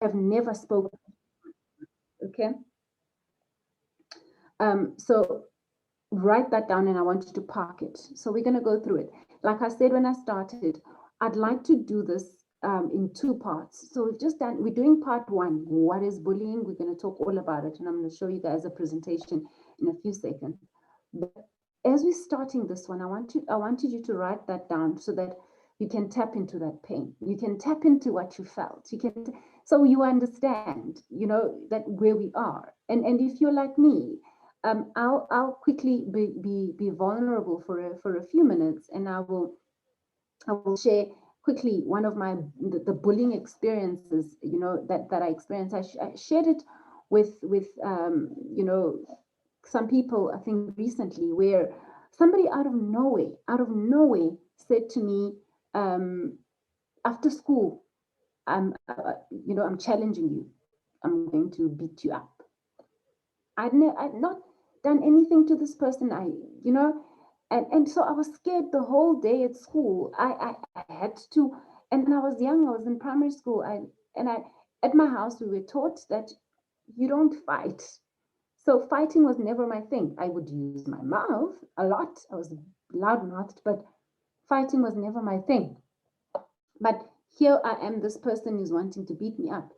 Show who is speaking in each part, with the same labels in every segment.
Speaker 1: have never spoken. Okay. So write that down, and I want you to park it. So we're going to go through it. Like I said when I started, I'd like to do this in two parts. So we're doing part one. What is bullying? We're going to talk all about it, and I'm going to show you guys a presentation in a few seconds. But as we're starting this one, I wanted you to write that down so that you can tap into that pain. You can tap into what you felt. So you understand, that where we are. And if you're like me, I'll quickly be vulnerable for a few minutes, and I will share quickly one of the bullying experiences, that I experienced. I shared it with some people, I think recently, where somebody out of nowhere said to me, after school, I'm challenging you. I'm going to beat you up. I'd not done anything to this person. And so I was scared the whole day at school. I had to, and when I was young, I was in primary school. At my house, we were taught that you don't fight. So fighting was never my thing. I would use my mouth a lot. I was loud-mouthed, but fighting was never my thing. But here I am, this person is wanting to beat me up.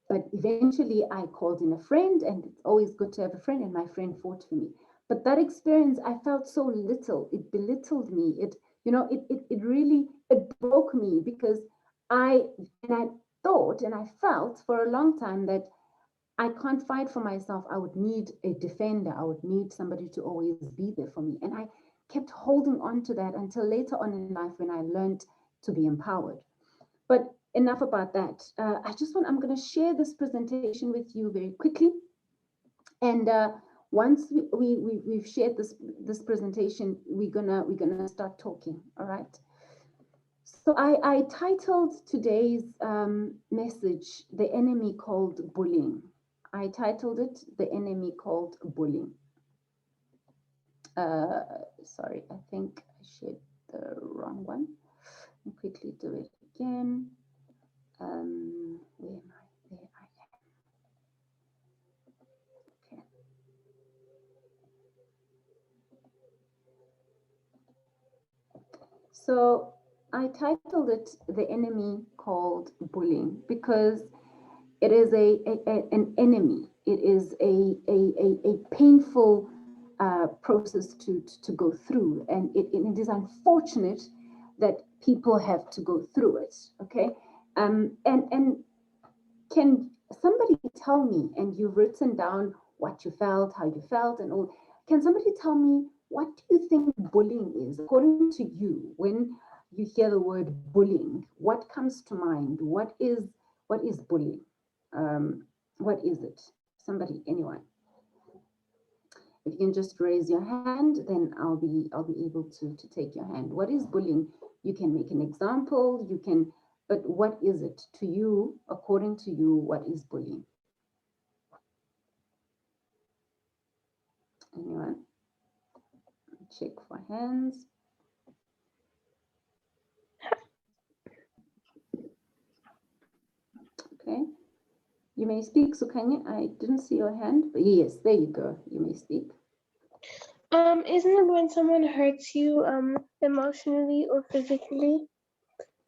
Speaker 1: But eventually I called in a friend, and it's always good to have a friend, and my friend fought for me. But that experience, I felt so little. It belittled me. It really, it broke me, because I thought and I felt for a long time that I can't fight for myself. I would need a defender. I would need somebody to always be there for me. And I kept holding on to that until later on in life, when I learned to be empowered. But enough about that. I'm going to share this presentation with you very quickly. And once we've shared this presentation, we're gonna start talking. All right. So I titled today's message, "The Enemy Called Bullying." I titled it, "The Enemy Called Bullying." Sorry, I think I shared the wrong one. I'll quickly do it again. Where am I? There I am. Okay. So I titled it, "The Enemy Called Bullying," because it is an enemy. It is a painful process to go through, and it is unfortunate that people have to go through it. Okay, and can somebody tell me? And you've written down what you felt, how you felt, and all. Can somebody tell me, what do you think bullying is, according to you? When you hear the word bullying, what comes to mind? What is bullying? What is it? Somebody, anyone? If you can just raise your hand, then I'll be able to take your hand. What is bullying? You can make an example. You can, but what is it to you? According to you, what is bullying? Anyone? Check for hands. Okay. You may speak, Sukanya. I didn't see your hand, but yes, there you go. You may speak.
Speaker 2: Isn't it when someone hurts you emotionally or physically?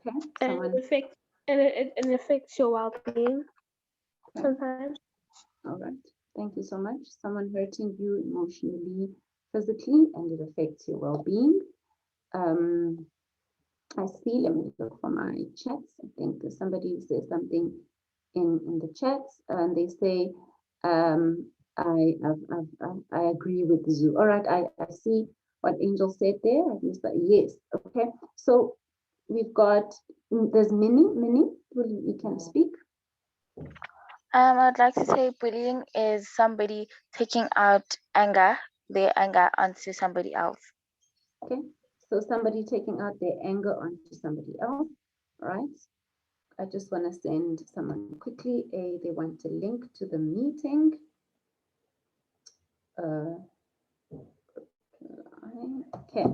Speaker 1: Okay.
Speaker 2: And it affects your well-being sometimes.
Speaker 1: All right. Thank you so much. Someone hurting you emotionally, physically, and it affects your well-being. I see. Let me look for my chats. I think somebody says something in the chats, and they say, I agree with Zoo. All right. I see what Angel said there. I missed that. Yes. Okay. So we've got, there's Minnie. You can speak.
Speaker 3: I'd like to say bullying is somebody taking out their anger onto somebody else.
Speaker 1: Okay, so somebody taking out their anger onto somebody else, right? I just want to send someone quickly they want a link to the meeting. Okay,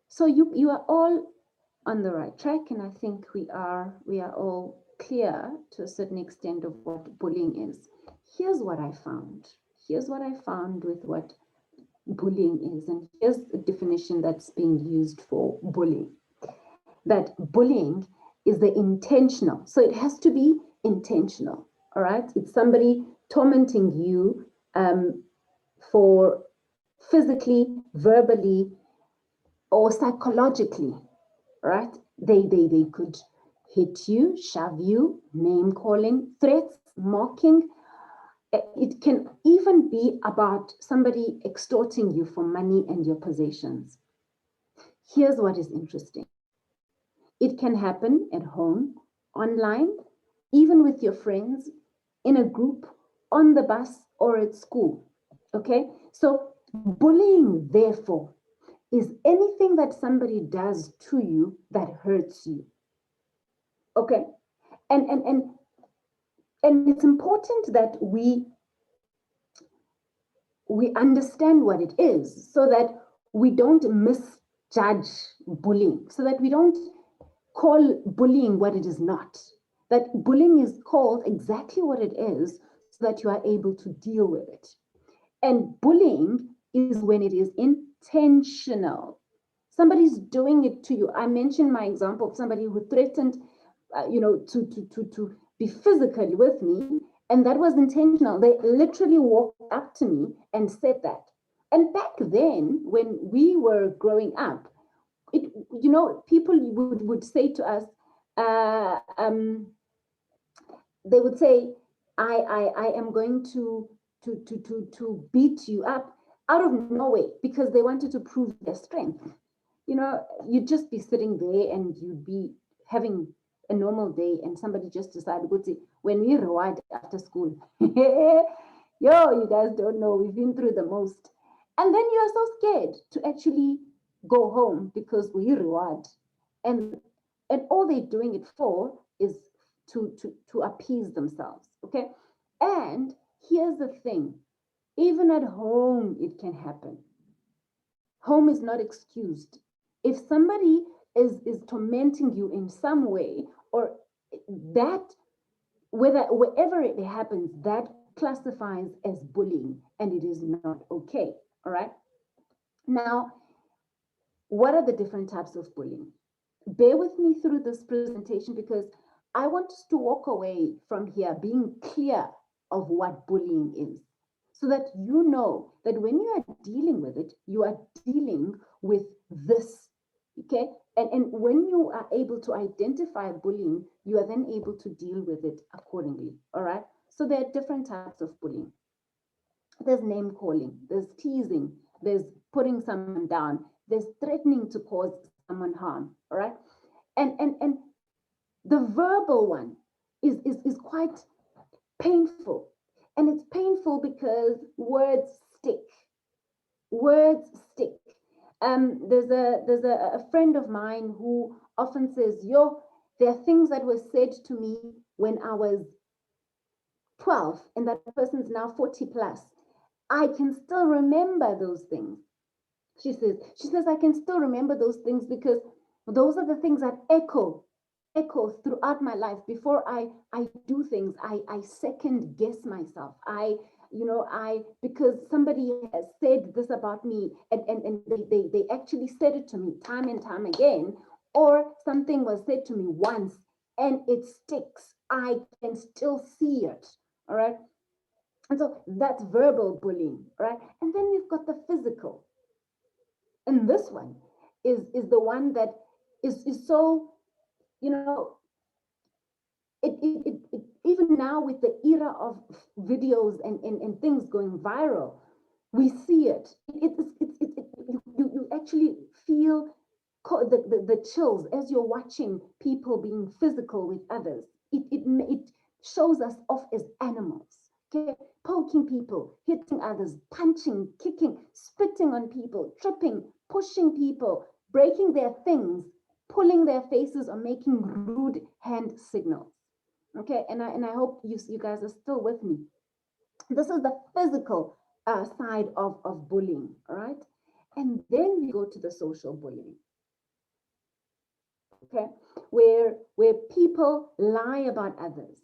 Speaker 1: so you are all on the right track, and I think we are all clear to a certain extent of what bullying is, here's what I found. Here's what I found with what bullying is. And here's the definition that's being used for bullying. That bullying is the intentional. So it has to be intentional. All right. It's somebody tormenting you for physically, verbally, or psychologically. Right. They could hit you, shove you, name calling, threats, mocking. It can even be about somebody extorting you for money and your possessions. Here's what is interesting. It can happen at home, online, even with your friends, in a group, on the bus, or at school. Okay? So, bullying, therefore, is anything that somebody does to you that hurts you. Okay? And it's important that we understand what it is so that we don't misjudge bullying, so that we don't call bullying what it is not. That bullying is called exactly what it is so that you are able to deal with it. And bullying is when it is intentional. Somebody's doing it to you. I mentioned my example of somebody who threatened, to be physically with me, and that was intentional. They literally walked up to me and said that. And back then, when we were growing up, people would say to us, they would say, I am going to beat you up out of nowhere because they wanted to prove their strength. You'd just be sitting there and you'd be having a normal day, and somebody just decided, when we reward after school, yo, you guys don't know, we've been through the most. And then you're so scared to actually go home because we reward. And all they're doing it for is to appease themselves. Okay. And here's the thing, even at home, it can happen. Home is not excused. If somebody is tormenting you in some way, or that, wherever it happens, that classifies as bullying, and it is not okay. All right. Now, what are the different types of bullying? Bear with me through this presentation because I want us to walk away from here being clear of what bullying is, so that you know that when you are dealing with it, you are dealing with this. Okay. And when you are able to identify bullying, you are then able to deal with it accordingly. All right. So there are different types of bullying. There's name calling, there's teasing, there's putting someone down, there's threatening to cause someone harm. All right. And the verbal one is quite painful. And it's painful because words stick. Words stick. There's a friend of mine who often says, there are things that were said to me when I was 12, and that person's now 40 plus. I can still remember those things. She says, I can still remember those things because those are the things that echo throughout my life. Before I do things, I second guess myself. Because somebody has said this about me, and they actually said it to me time and time again, or something was said to me once and it sticks. I can still see it. All right. And so that's verbal bullying, right? And then we've got the physical. And this one is the one that is so, even now with the era of videos and things going viral, we see it. You actually feel the chills as you're watching people being physical with others. It shows us off as animals. Okay, poking people, hitting others, punching, kicking, spitting on people, tripping, pushing people, breaking their things, pulling their faces, or making rude hand signals. Okay, and I hope you guys are still with me. This is the physical side of bullying, all right? And then we go to the social bullying. okay, where people lie about others,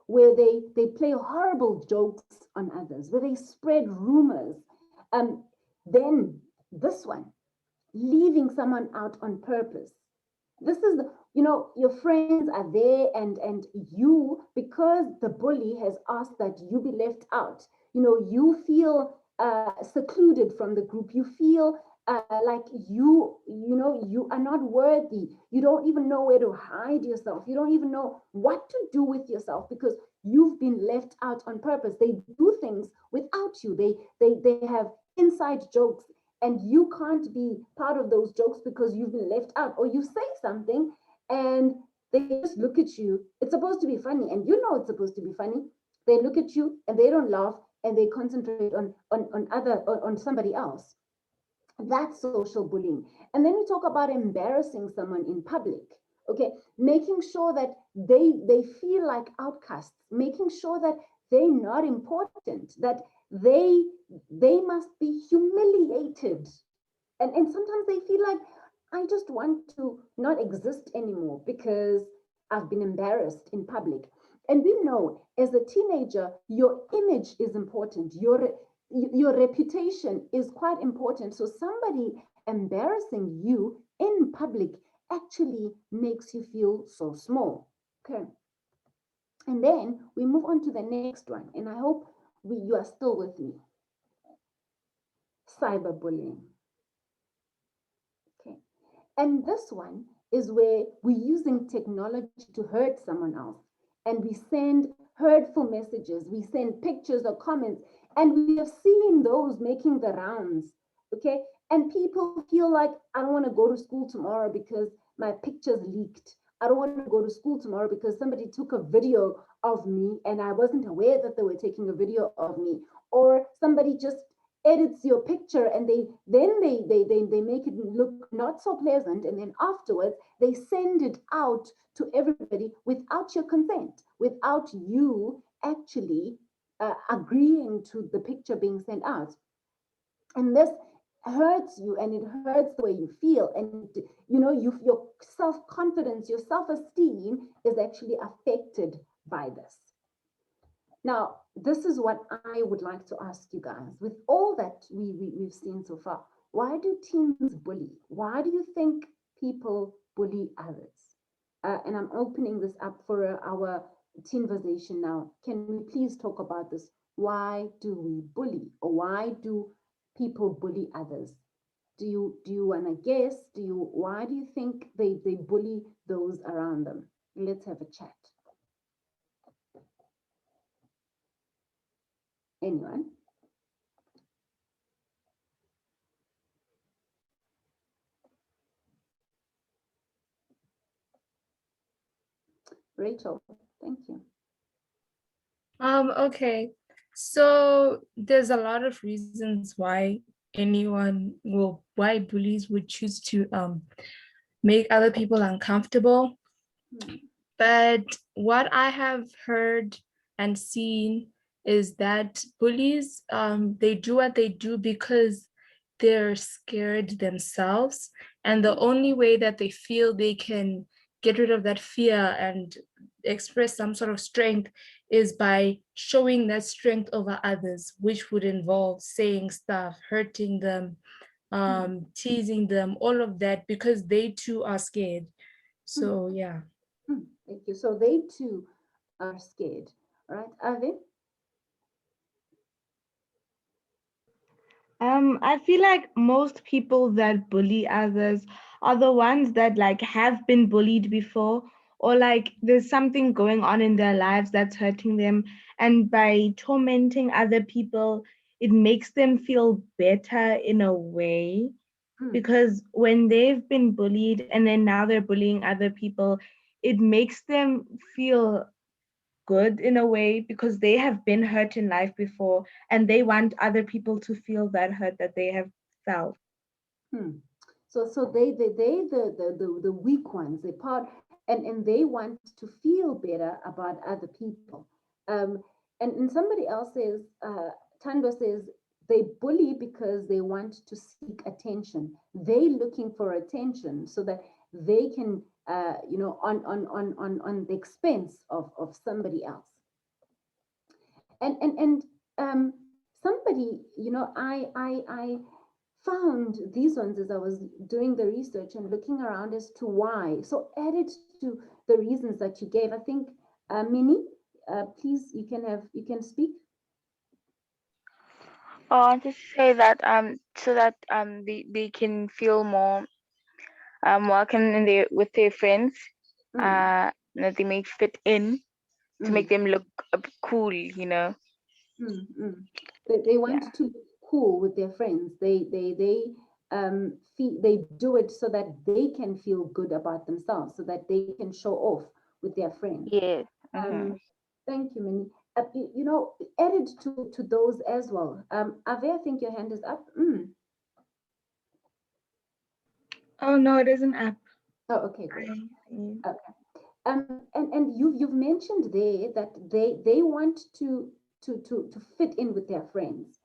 Speaker 1: where they play horrible jokes on others, where they spread rumors. Then this one, leaving someone out on purpose. This is the, your friends are there, and you, because the bully has asked that you be left out, you feel secluded from the group. You feel like you are not worthy. You don't even know where to hide yourself. You don't even know what to do with yourself, because you've been left out on purpose. They do things without you. They have inside jokes, and you can't be part of those jokes because you've been left out, or you say something and they just look at you. It's supposed to be funny, and it's supposed to be funny. They look at you and they don't laugh, and they concentrate on somebody else. That's social bullying. And then we talk about embarrassing someone in public. Okay, making sure that they feel like outcasts, making sure that they're not important, that they must be humiliated. And sometimes they feel like, I just want to not exist anymore because I've been embarrassed in public. And we know, as a teenager, your image is important. Your reputation is quite important. So somebody embarrassing you in public actually makes you feel so small. Okay. And then we move on to the next one. And I hope you are still with me. Cyberbullying. Okay. And this one is where we're using technology to hurt someone else. And we send hurtful messages, we send pictures or comments, and we have seen those making the rounds. Okay. And people feel like, I don't want to go to school tomorrow because my pictures leaked. I don't want to go to school tomorrow because somebody took a video of me and I wasn't aware that they were taking a video of me. Or somebody just edits your picture, and they make it look not so pleasant, and then afterwards they send it out to everybody without your consent, without you actually agreeing to the picture being sent out. And this hurts you, and it hurts the way you feel, and your self-confidence, your self-esteem is actually affected by this. Now, this is what I would like to ask you guys. With all that we've seen so far, why do teens bully? Why do you think people bully others? And I'm opening this up for our teenversation now. Can we please talk about this? Why do we bully? Or why do people bully others? Do you want to guess? Why do you think they bully those around them? Let's have a chat. Anyone? Rachel, thank you.
Speaker 4: Okay. So there's a lot of reasons why why bullies would choose to make other people uncomfortable. But what I have heard and seen is that bullies, they do what they do because they're scared themselves. And the only way that they feel they can get rid of that fear and express some sort of strength is by showing that strength over others, which would involve saying stuff, hurting them, teasing them, all of that, because they too are scared. So yeah.
Speaker 1: Thank you. So they too are scared, right? Ave?
Speaker 5: I feel like most people that bully others are the ones that like have been bullied before, or like there's something going on in their lives that's hurting them. And by tormenting other people, it makes them feel better in a way. Because when they've been bullied and then now they're bullying other people, it makes them feel good in a way because they have been hurt in life before and they want other people to feel that hurt that they have felt.
Speaker 1: So the weak ones, they part, and they want to feel better about other people. And somebody else says, Tando says, they bully because they want to seek attention. They looking for attention so that they can on the expense of somebody else. And somebody, I found these ones as I was doing the research and looking around as to why. So added to the reasons that you gave, I think, Minnie, please, you can speak.
Speaker 3: Oh, I want to say that so that they can feel more welcome in their with their friends,
Speaker 1: Mm,
Speaker 3: that they may fit in to make
Speaker 1: mm,
Speaker 3: them look cool, you know.
Speaker 1: mm. They
Speaker 3: Yeah.
Speaker 1: want to look cool with their friends. They do it so that they can feel good about themselves, so that they can show off with their friends.
Speaker 3: Yes. Mm-hmm.
Speaker 1: Um, Thank you, Minnie. Added to those as well. Ave, I think your hand is up.
Speaker 5: Oh no, it is an app.
Speaker 1: Oh, okay, great.
Speaker 5: I-
Speaker 1: Okay. And you've mentioned there that they want to fit in with their friends.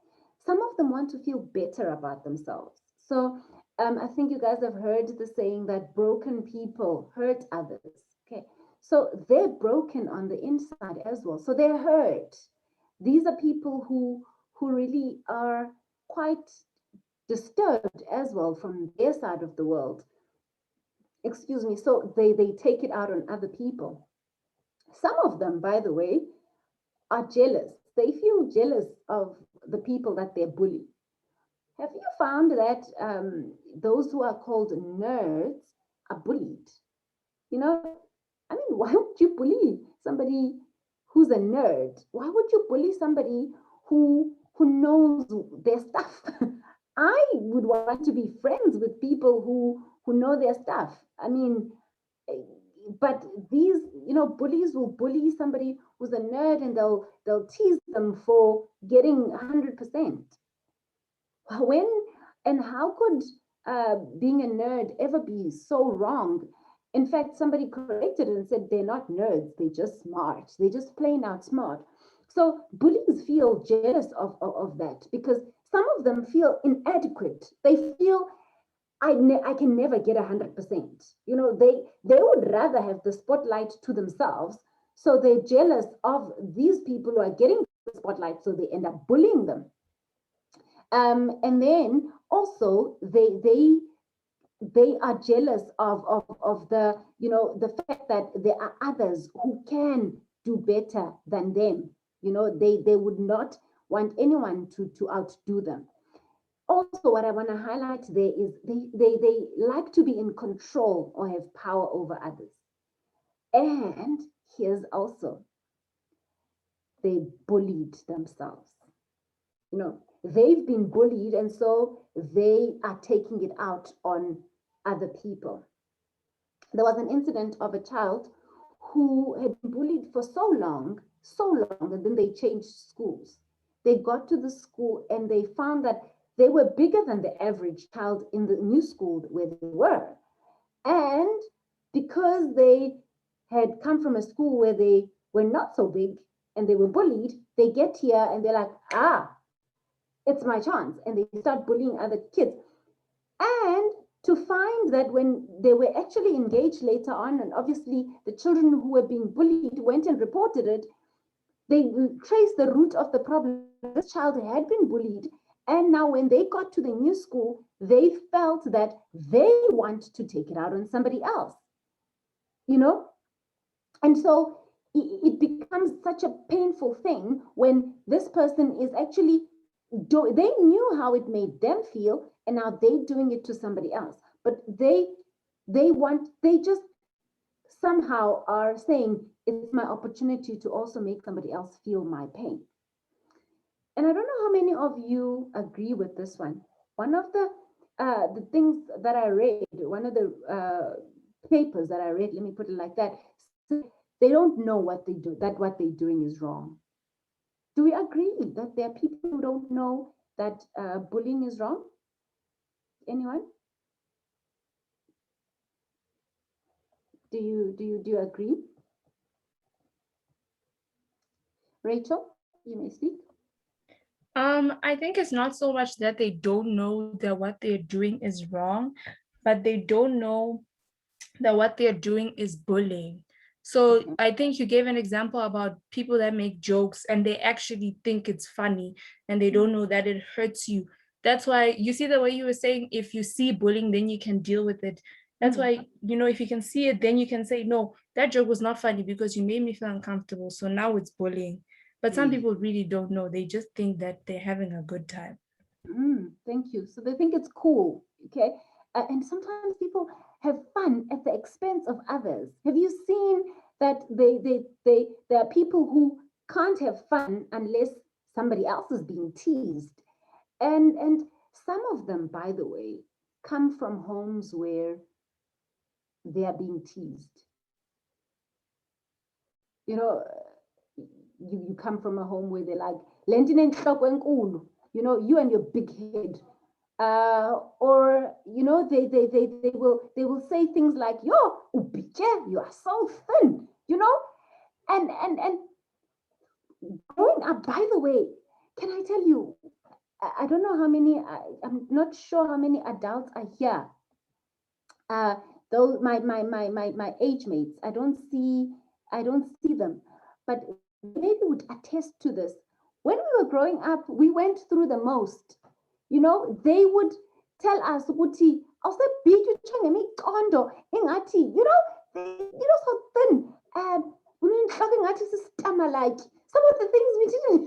Speaker 1: Some of them want to feel better about themselves. So I think you guys have heard the saying that broken people hurt others. Okay, so they're broken on the inside as well. So they're hurt. These are people who really are quite disturbed as well from their side of the world. Excuse me. So they take it out on other people. Some of them, by the way, are jealous. They feel jealous of the people that they bully. Have you found that those who are called nerds are bullied? You know, I mean, why would you bully somebody who's a nerd? Why would you bully somebody who knows their stuff? I would want to be friends with people who know their stuff. I mean, eh, but these, bullies will bully somebody who's a nerd, and they'll tease them for getting 100%. When and how could being a nerd ever be so wrong? In fact, somebody corrected it and said they're not nerds, they're just smart. They just plain out smart. So bullies feel jealous of that, because some of them feel inadequate. They feel I can never get 100%. They would rather have the spotlight to themselves. So they're jealous of these people who are getting the spotlight, so they end up bullying them. And then also they are jealous of the fact that there are others who can do better than them. They would not want anyone to outdo them. Also, what I want to highlight there is they like to be in control or have power over others. And here's also, they bullied themselves. They've been bullied, and so they are taking it out on other people. There was an incident of a child who had been bullied for so long, and then they changed schools. They got to the school and they found that they were bigger than the average child in the new school where they were. And because they had come from a school where they were not so big and they were bullied, they get here and they're like, it's my chance. And they start bullying other kids. And to find that when they were actually engaged later on, and obviously the children who were being bullied went and reported it, they traced the root of the problem. This child had been bullied. And now when they got to the new school, they felt that they want to take it out on somebody else. And so it becomes such a painful thing when this person is actually they knew how it made them feel, and now they're doing it to somebody else. But they just somehow are saying it's my opportunity to also make somebody else feel my pain. And I don't know how many of you agree with this one. One of the things that I read, one of the papers that I read, let me put it like that, they don't know what they do, that what they're doing is wrong. Do we agree that there are people who don't know that bullying is wrong? Anyone? Do you agree? Rachel, you may speak.
Speaker 4: I think it's not so much that they don't know that what they're doing is wrong, but they don't know that what they're doing is bullying. So
Speaker 1: Okay.
Speaker 4: I think you gave an example about people that make jokes and they actually think it's funny and they don't know that it hurts you. That's why you see the way you were saying, if you see bullying, then you can deal with it. That's why, if you can see it, then you can say, no, that joke was not funny because you made me feel uncomfortable. So now it's bullying. But some people really don't know. They just think that they're having a good time.
Speaker 1: Thank you. So they think it's cool, okay? And sometimes people have fun at the expense of others. Have you seen that there are people who can't have fun unless somebody else is being teased? And some of them, by the way, come from homes where they are being teased. You know, you come from a home where they're like, "Lentine enhloko enkulu," you and your big head. Or they will say things like, "Yo, ubike, you are so thin," and growing up, by the way, can I tell you, I don't know how many, I'm not sure how many adults are here. Though my age mates, I don't see them, but they would attest to this. When we were growing up, we went through the most. They would tell us ukuthi awusebhiji uthenge imiqondo engathi, so thin. Unenhloko engathi sisitama like. Some of the things we didn't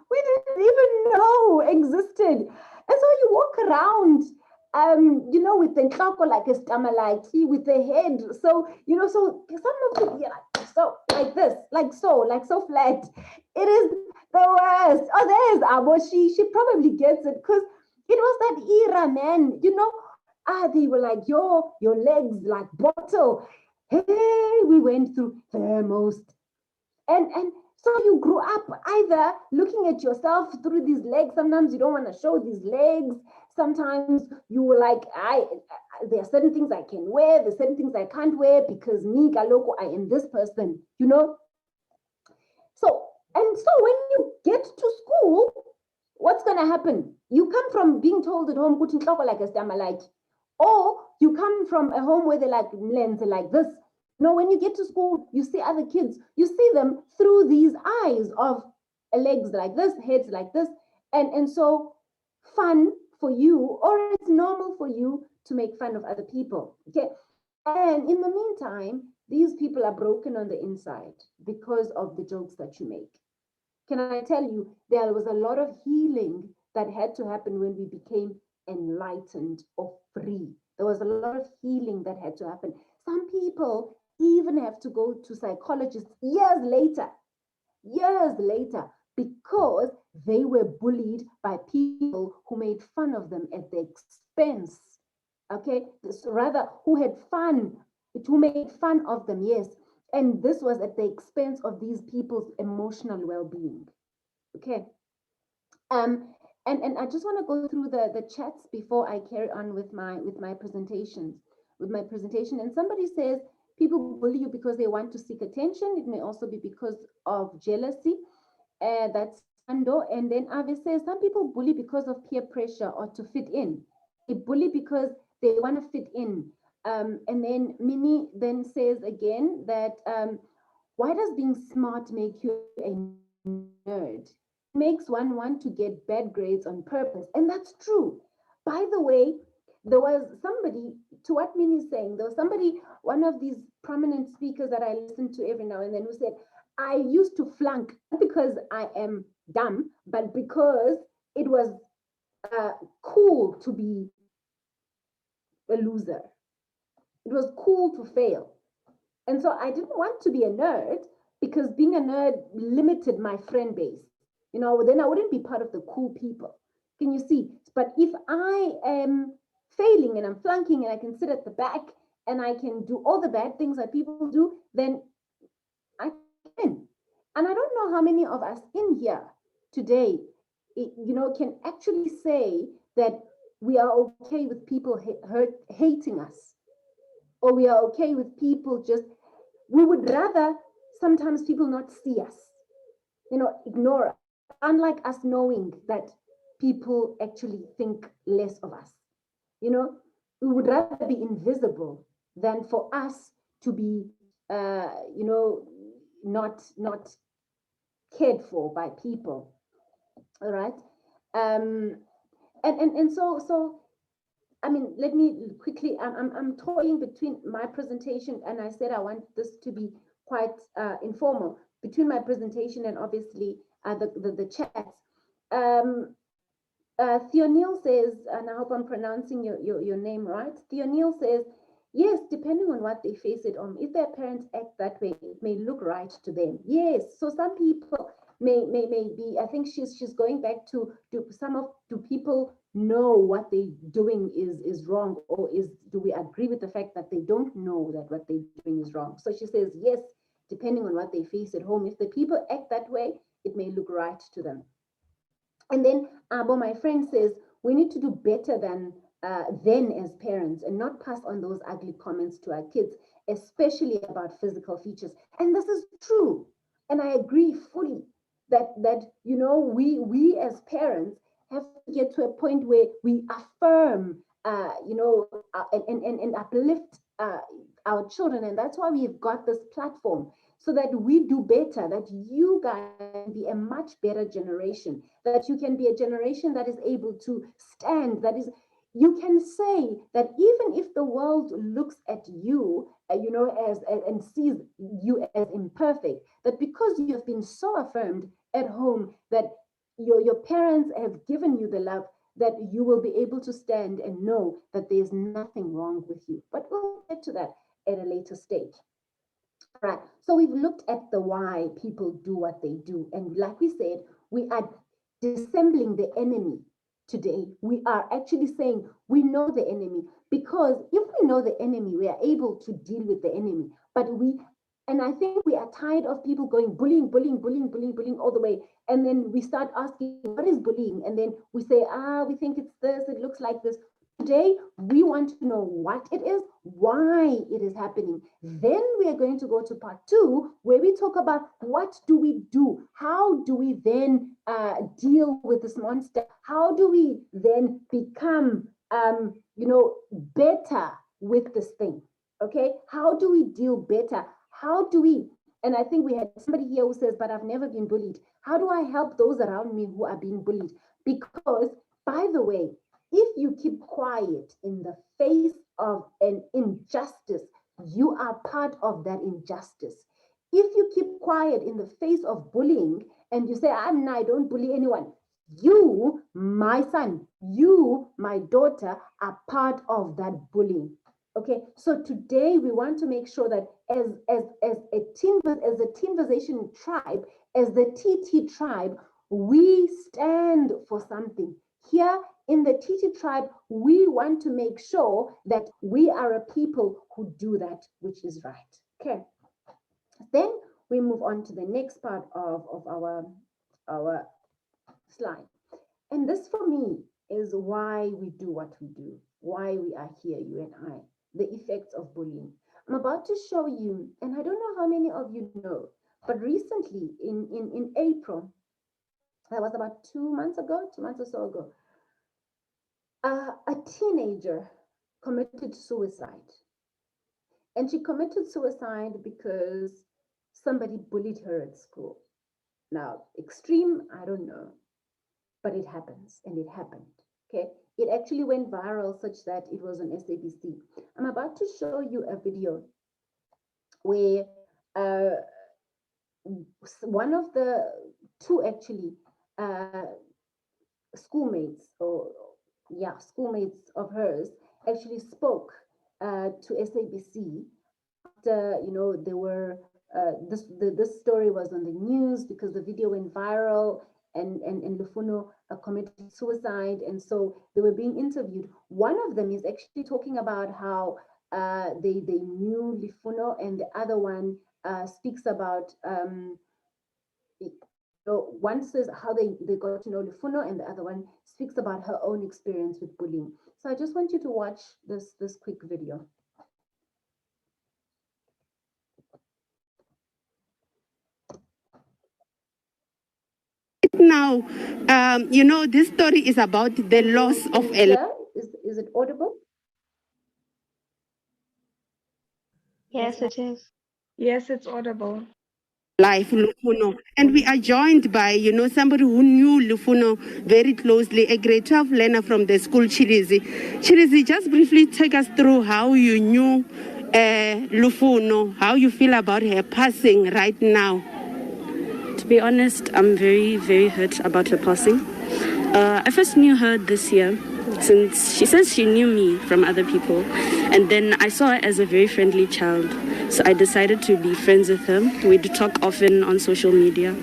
Speaker 1: we didn't even know existed. And so you walk around with the nhloko like a stammer, with the head. So, so some of the, so like this, like so flat. It is the worst. Oh, there's Abo. She probably gets it because it was that era, man. They were like, your legs like bottle. Hey, we went through the most. And so you grew up either looking at yourself through these legs. Sometimes you don't want to show these legs. Sometimes you were like, there are certain things I can wear, there's certain things I can't wear because me, Galoko, I am this person, So, and so when you get to school, what's going to happen? You come from being told at home, like a stammer, like, or you come from a home where they're like lens like this. When you get to school, you see other kids, you see them through these eyes of legs like this, heads like this. And so fun for you, or it's normal for you to make fun of other people. Okay. And in the meantime, these people are broken on the inside because of the jokes that you make. Can I tell you, there was a lot of healing that had to happen when we became enlightened or free. There was a lot of healing that had to happen. Some people even have to go to psychologists years later, because they were bullied by people who made fun of them at the expense. Okay, rather who made fun of them, yes. And this was at the expense of these people's emotional well-being. Okay. And I just want to go through the chats before I carry on with my presentation. And somebody says people bully you because they want to seek attention. It may also be because of jealousy. That's Ando. And then Ave says some people bully because of peer pressure or to fit in. They bully because they want to fit in. And then Minnie then says again that why does being smart make you a nerd? It makes one want to get bad grades on purpose. And that's true. By the way, there was somebody, to what Minnie is saying, there was somebody, one of these prominent speakers that I listen to every now and then, who said, I used to flunk, not because I am dumb, but because it was cool to be a loser. It was cool to fail. And so I didn't want to be a nerd because being a nerd limited my friend base. Then I wouldn't be part of the cool people. Can you see? But if I am failing and I'm flunking and I can sit at the back and I can do all the bad things that people do, then I can. And I don't know how many of us in here today, can actually say that we are okay with people hating us, or we are okay with people we would rather sometimes people not see us, ignore us, unlike us knowing that people actually think less of us, we would rather be invisible than for us to be, you know, not cared for by people. All right. And so I mean, let me quickly, I'm toying between my presentation, and I said I want this to be quite informal, between my presentation and obviously the chats. Um, Theonil says, and I hope I'm pronouncing your name right. Theonil says, yes, depending on what they face it on, if their parents act that way, it may look right to them. Yes, so some people may be, I think she's going back to, do people know what they're doing is wrong, or do we agree with the fact that they don't know that what they're doing is wrong? So she says, yes, depending on what they face at home, if the people act that way, it may look right to them. And then Abo, my friend, says we need to do better than then as parents, and not pass on those ugly comments to our kids, especially about physical features. And this is true. And I agree fully that you know, we as parents have to get to a point where we affirm, you know, and uplift our children. And that's why we've got this platform, so that we do better, that you guys can be a much better generation, that you can be a generation that is able to stand, that is, you can say that even if the world looks at you, you know, as and sees you as imperfect, that because you have been so affirmed at home, that your parents have given you the love, that you will be able to stand and know that there's nothing wrong with you. But we'll get to that at a later stage. Right. So we've looked at the why people do what they do. And like we said, we are dissembling the enemy today. We are actually saying we know the enemy, because if we know the enemy, we are able to deal with the enemy. And I think we are tired of people going bullying, bullying, bullying, bullying, bullying all the way. And then we start asking, what is bullying? And then we say, we think it's this, it looks like this. Today, we want to know what it is, why it is happening. Then we are going to go to part 2, where we talk about what do we do? How do we then deal with this monster? How do we then become, you know, better with this thing? Okay, how do we deal better? How do we? And I think we had somebody here who says, but I've never been bullied. How do I help those around me who are being bullied? Because, by the way, if you keep quiet in the face of an injustice, you are part of that injustice. If you keep quiet in the face of bullying and you say, I don't bully anyone, you, my son, you, my daughter, are part of that bullying. Okay, so today we want to make sure that as a Teamversation tribe, as the TT tribe, we stand for something. Here in the TT tribe, we want to make sure that we are a people who do that which is right. Okay. Then we move on to the next part of our slide. And this for me is why we do what we do, why we are here, you and I, the effects of bullying. I'm about to show you, and I don't know how many of you know, but recently in April, that was about 2 months or so ago, a teenager committed suicide. And she committed suicide because somebody bullied her at school. Now, extreme, I don't know, but it happens, and it happened. Okay, it actually went viral such that it was on SABC. I'm about to show you a video where one of the two actually schoolmates of hers actually spoke to SABC after, you know, they were this story was on the news because the video went viral, and Lufuno committed suicide, and so they were being interviewed. One of them is actually talking about how they knew Lufuno, and the other one speaks about so one says how they got to know Lufuno, and the other one speaks about her own experience with bullying. So I just want you to watch this quick video.
Speaker 6: Now, you know, this story is about the loss of a.
Speaker 1: Is it audible?
Speaker 5: Yes, it is. Yes, it's audible.
Speaker 6: Life, Lufuno. And we are joined by, somebody who knew Lufuno very closely, a grade 12 learner from the school, Chirizi. Chirizi, just briefly take us through how you knew Lufuno, how you feel about her passing right now.
Speaker 7: To be honest, I'm very, very hurt about her passing. I first knew her this year, since she says she knew me from other people. And then I saw her as a very friendly child. So I decided to be friends with her. We'd talk often on social media.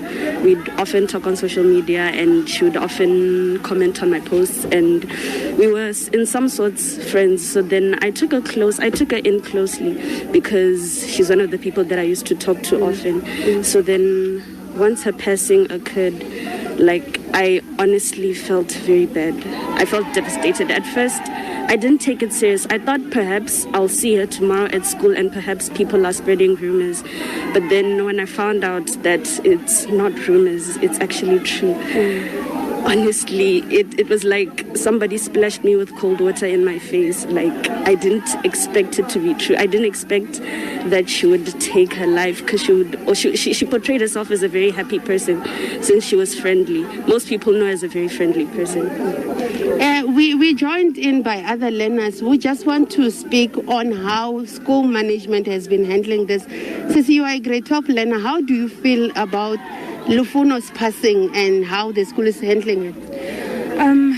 Speaker 7: And she would often comment on my posts. And we were in some sorts friends. So then I took her in closely because she's one of the people that I used to talk to often. So then once her passing occurred, I honestly felt very bad. I felt devastated. At first, I didn't take it serious. I thought perhaps I'll see her tomorrow at school and perhaps people are spreading rumors. But then when I found out that it's not rumors, it's actually true. Honestly, it was like somebody splashed me with cold water in my face. I didn't expect it to be true. I didn't expect that she would take her life because she portrayed herself as a very happy person since she was friendly. Most people know her as a very friendly person.
Speaker 6: We joined in by other learners who just want to speak on how school management has been handling this. Since you are a grade 12 learner, how do you feel about Lufuno's passing and how the school is handling it?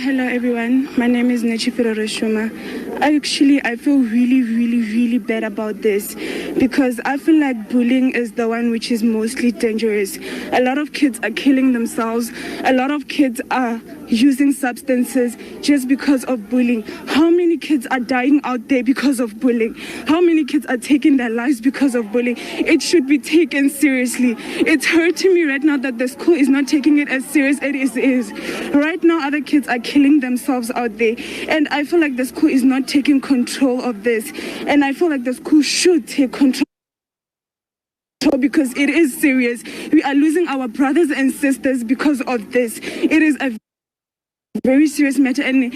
Speaker 8: Hello everyone, my name is Nechifiro Reshuma. I feel really, really, really bad about this because I feel like bullying is the one which is mostly dangerous. A lot of kids are killing themselves. A lot of kids are using substances just because of bullying. How many kids are dying out there because of bullying? How many kids are taking their lives because of bullying? It should be taken seriously. It's hurting me right now that the school is not taking it as serious as it is. Right now, other kids are killing themselves out there. And I feel like the school is not taking control of this. And I feel like the school should take control because it is serious. We are losing our brothers and sisters because of this. It is a very serious matter, and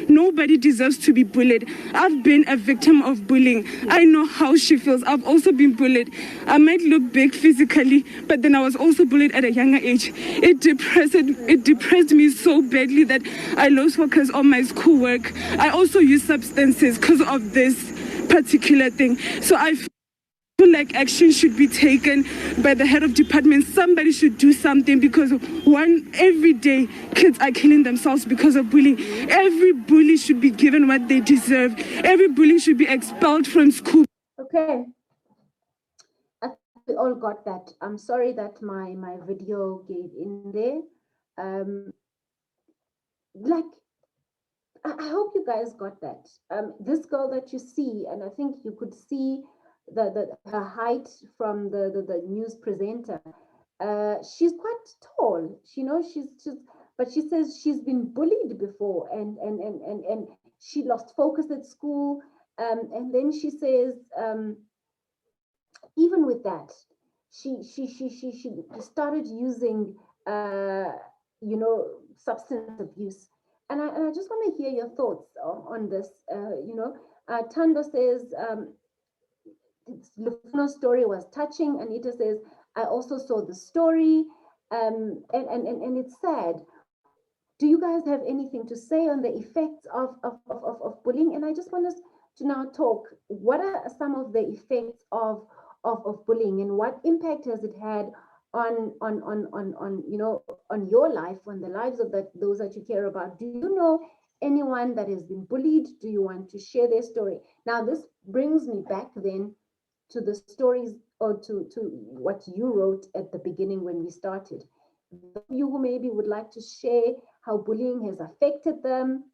Speaker 8: nobody deserves to be bullied. I've been a victim of bullying. I know how she feels. I've also been bullied. I might look big physically, but then I was also bullied at a younger age. It depressed me so badly that I lost focus on my schoolwork. I also use substances because of this particular thing. So I feel like action should be taken by the head of department. Somebody should do something because every day kids are killing themselves because of bullying. Every bully should be given what they deserve. Every bully should be expelled from school.
Speaker 1: Okay. I think we all got that. I'm sorry that my video gave in there. I hope you guys got that. This girl that you see, and I think you could see her height from the news presenter. She's quite tall, but she says she's been bullied before, and she lost focus at school. And then she says, even with that, she started using, substance abuse. And I just want to hear your thoughts on this. Tando says, Lufuno's story was touching. Anita says, I also saw the story, and it's sad. Do you guys have anything to say on the effects of bullying? And I just want us to now talk. What are some of the effects of bullying, and what impact has it had on your life, on the lives of those that you care about? Do you know anyone that has been bullied? Do you want to share their story? Now, this brings me back then to the stories, or to what you wrote at the beginning when we started. Those of you who maybe would like to share how bullying has affected them,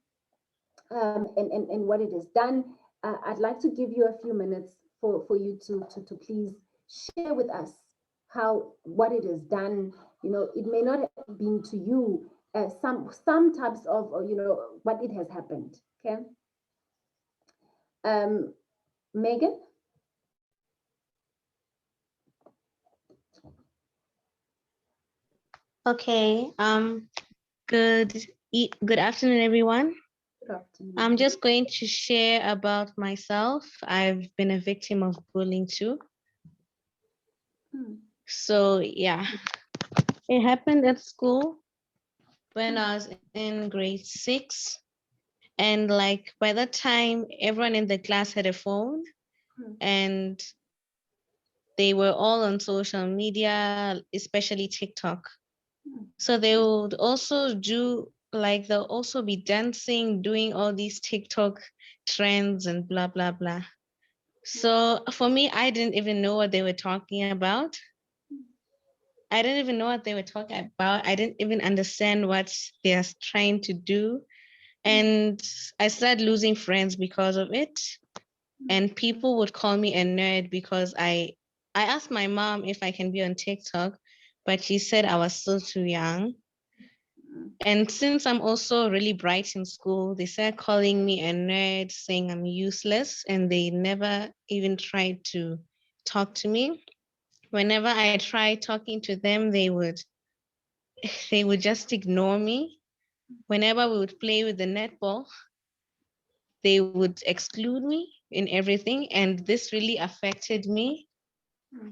Speaker 1: and what it has done, I'd like to give you a few minutes for you to please share with us what it has done. It may not have been to you, some types of, what it has happened. Okay. Megan.
Speaker 9: Okay. Good afternoon, everyone.
Speaker 1: Good afternoon.
Speaker 9: I'm just going to share about myself. I've been a victim of bullying too. So yeah, it happened at school when I was in grade 6. And like by that time, everyone in the class had a phone and they were all on social media, especially TikTok. So they would also do like they'll also be dancing, doing all these TikTok trends and blah, blah, blah. So for me, I didn't even know what they were talking about. I didn't even know what they were talking about. I didn't even understand what they're trying to do. And I started losing friends because of it. And people would call me a nerd because I asked my mom if I can be on TikTok, but she said I was still too young. And since I'm also really bright in school, they started calling me a nerd, saying I'm useless, and they never even tried to talk to me. Whenever I tried talking to them, they would just ignore me. Whenever we would play with the netball, they would exclude me in everything, and this really affected me.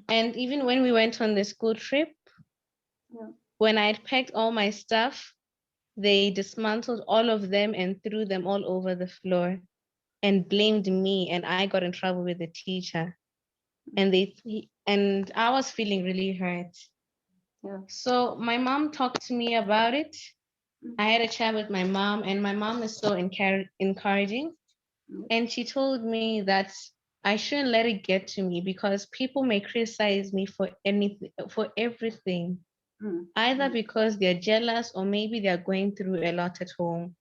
Speaker 9: And even when we went on the school trip, when I'd packed all my stuff, they dismantled all of them and threw them all over the floor and blamed me, and I got in trouble with the teacher. And I was feeling really hurt. So my mom talked to me about it. I had a chat with my mom, and my mom is so encouraging. And she told me that I shouldn't let it get to me because people may criticize me for anything, for everything, either because they're jealous or maybe they're going through a lot at home.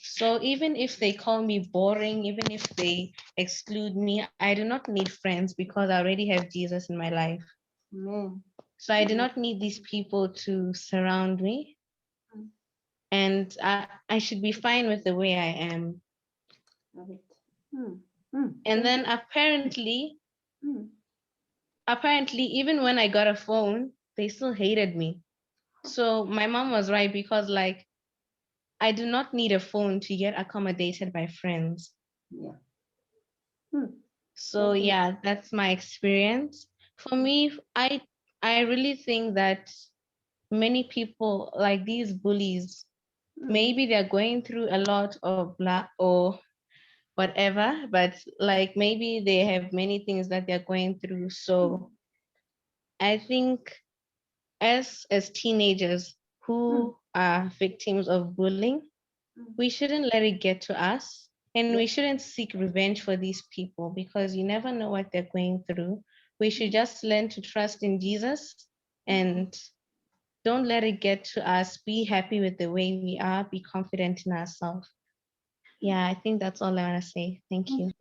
Speaker 9: So even if they call me boring, even if they exclude me, I do not need friends because I already have Jesus in my life.
Speaker 1: Amen.
Speaker 9: So I do not need these people to surround me. And I should be fine with the way I am. And then apparently, even when I got a phone, they still hated me. So my mom was right because like, I do not need a phone to get accommodated by friends. So yeah, that's my experience. For me, I really think that many people like these bullies, maybe they're going through a lot of blah or whatever, but like maybe they have many things that they're going through. So I think as teenagers who are victims of bullying, we shouldn't let it get to us, and we shouldn't seek revenge for these people because you never know what they're going through. We should just learn to trust in Jesus and don't let it get to us. Be happy with the way we are, be confident in ourselves. Yeah, I think that's all I want to say. Thank you.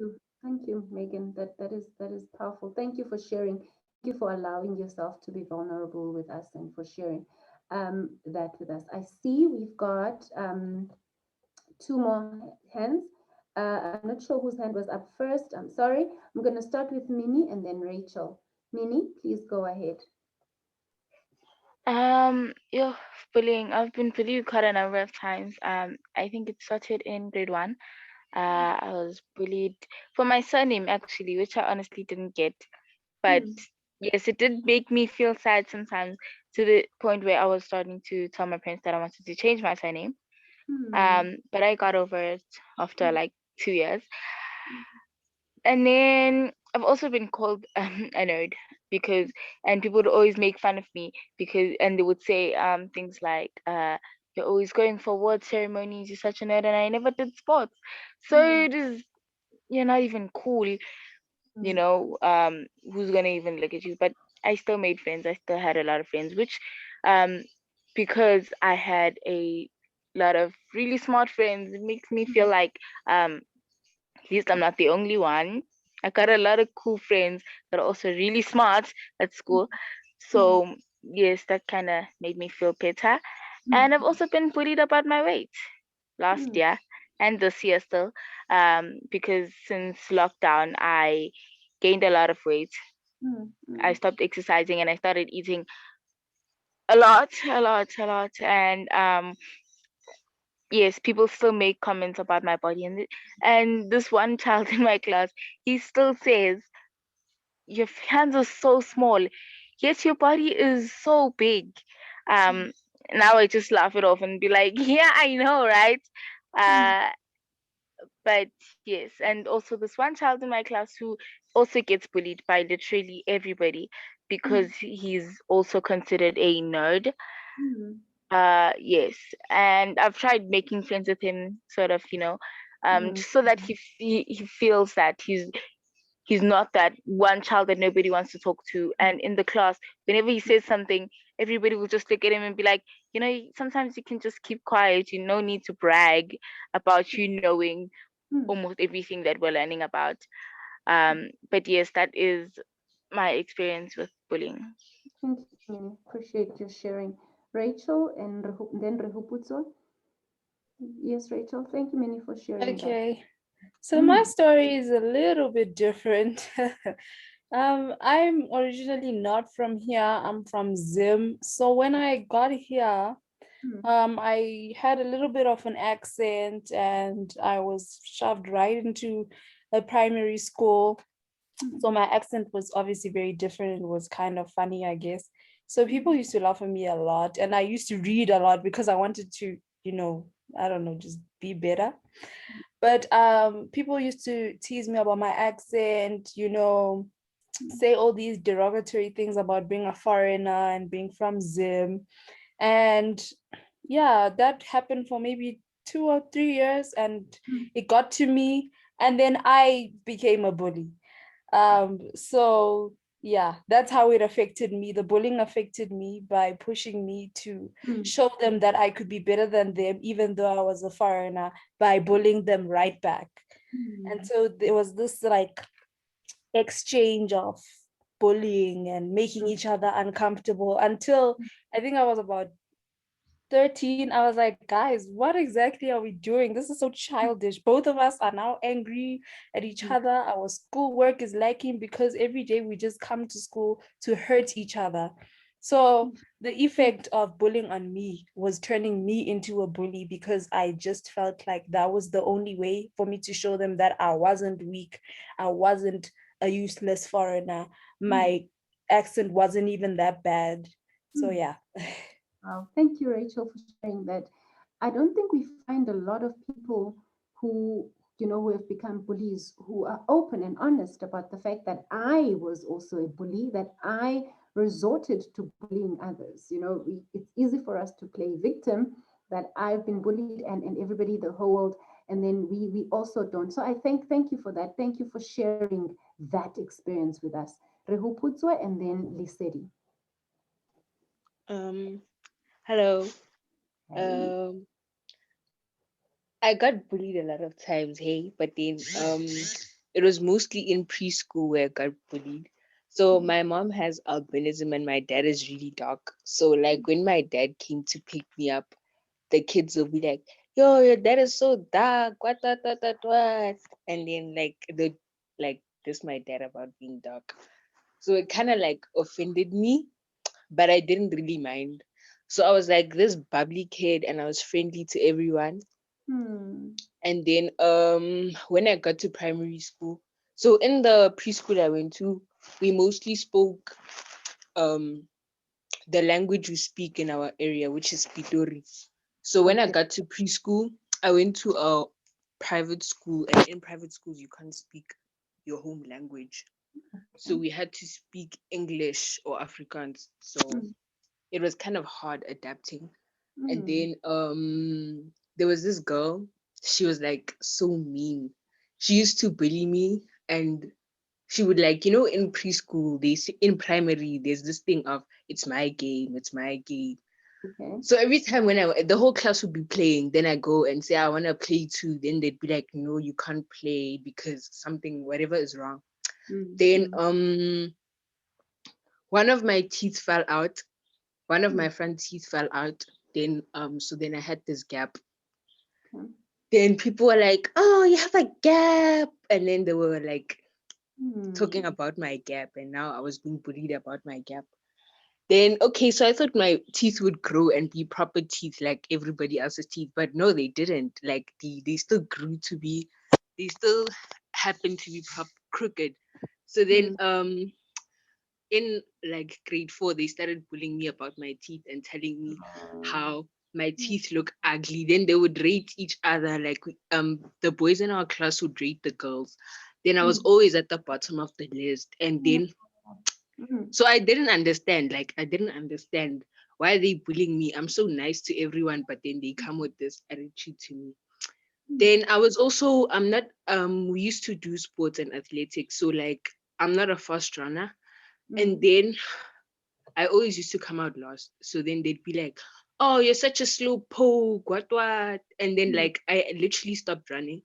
Speaker 1: Thank you, Megan. That is powerful. Thank you for sharing. Thank you for allowing yourself to be vulnerable with us and for sharing that with us. I see we've got two more hands. I'm not sure whose hand was up first. I'm sorry. I'm going to start with Minnie and then Rachel. Minnie, please go ahead.
Speaker 3: Yeah, bullying. I've been bullied quite a number of times. I think it started in grade 1. I was bullied for my surname actually, which I honestly didn't get. But yes, it did make me feel sad sometimes to the point where I was starting to tell my parents that I wanted to change my surname. But I got over it after like 2 years. And then I've also been called a nerd because, and people would always make fun of me because, and they would say things like, you're always going for award ceremonies, you're such a nerd, and I never did sports. So it is, you're not even cool, you know, who's gonna even look at you? But I still made friends. I still had a lot of friends, which, because I had a lot of really smart friends, it makes me feel like, at least I'm not the only one. I got a lot of cool friends that are also really smart at school. So yes, that kind of made me feel better. And I've also been bullied about my weight last year and this year still, because since lockdown, I gained a lot of weight. I stopped exercising and I started eating a lot. And yes, people still make comments about my body, and this one child in my class, he still says, your hands are so small, yet your body is so big. Um, Now I just laugh it off and be like, yeah, I know, right? Uh, but yes, and also this one child in my class who also gets bullied by literally everybody because he's also considered a nerd. Yes, and I've tried making friends with him, sort of, just so that he feels that he's not that one child that nobody wants to talk to. And in the class, whenever he says something, everybody will just look at him and be like, sometimes you can just keep quiet. You no need to brag about you knowing almost everything that we're learning about. But yes, that is my experience with bullying.
Speaker 1: Thank you, Minnie. Appreciate you sharing. Rachel and then Rehuputso. Yes, Rachel. Thank you, Minnie, for sharing that.
Speaker 4: Okay. So my story is a little bit different. I'm originally not from here. I'm from Zim. So when I got here, I had a little bit of an accent and I was shoved right into a primary school. So my accent was obviously very different. It was kind of funny, I guess. So people used to laugh at me a lot, and I used to read a lot because I wanted to, I don't know, just be better. But people used to tease me about my accent, say all these derogatory things about being a foreigner and being from Zim. And yeah, that happened for maybe 2 or 3 years, and it got to me. And then I became a bully. So yeah, that's how it affected me. The bullying affected me by pushing me to show them that I could be better than them, even though I was a foreigner, by bullying them right back. And so there was this like exchange of bullying and making each other uncomfortable until I think I was about 13. I was like, guys, what exactly are we doing? This is so childish. Both of us are now angry at each other. Our schoolwork is lacking because every day we just come to school to hurt each other. So the effect of bullying on me was turning me into a bully because I just felt like that was the only way for me to show them that I wasn't weak. I wasn't a useless foreigner. My accent wasn't even that bad. So yeah.
Speaker 1: Wow. Thank you, Rachel, for sharing that. I don't think we find a lot of people who, who have become bullies, who are open and honest about the fact that I was also a bully, that I resorted to bullying others. It's easy for us to play victim, that I've been bullied and everybody, the whole world, and then we also don't. So I thank you for that. Thank you for sharing that experience with us. Rehuputswa and then Lisedi.
Speaker 10: Hello.
Speaker 1: Hey.
Speaker 10: I got bullied a lot of times, hey, but then it was mostly in preschool where I got bullied. So my mom has albinism and my dad is really dark. So like when my dad came to pick me up, the kids will be like, "Yo, your dad is so dark. What?" And then like this my dad about being dark. So it kind of like offended me, but I didn't really mind. So I was like this bubbly kid and I was friendly to everyone. And then when I got to primary school, so in the preschool I went to, we mostly spoke the language we speak in our area, which is Pitori. So when I got to preschool, I went to a private school, and in private schools you can't speak your home language. So we had to speak English or Afrikaans. So it was kind of hard adapting. And then there was this girl, she was like so mean. She used to bully me, and she would like, in preschool, in primary, there's this thing of it's my game, it's my game.
Speaker 1: Okay.
Speaker 10: So every time when the whole class would be playing, then I go and say I want to play too. Then they'd be like, no, you can't play because whatever is wrong. Then one of my teeth fell out. One of my front teeth fell out. Then so then I had this gap. Then people were like, oh, you have a gap. And then they were like talking about my gap. And now I was being bullied about my gap. Then, okay, so I thought my teeth would grow and be proper teeth like everybody else's teeth, but no, they didn't. Like they still grew to be, they still happened to be crooked. So then, in like grade 4, they started bullying me about my teeth and telling me how my teeth look ugly. Then they would rate each other, like the boys in our class would rate the girls. Then I was always at the bottom of the list. And then so I didn't understand, like I didn't understand why are they bullying me. I'm so nice to everyone, but then they come with this attitude to me. Then I was also, I'm not we used to do sports and athletics, so like I'm not a fast runner. And then I always used to come out last. So then they'd be like, oh, you're such a slow poke, what? And then like I literally stopped running.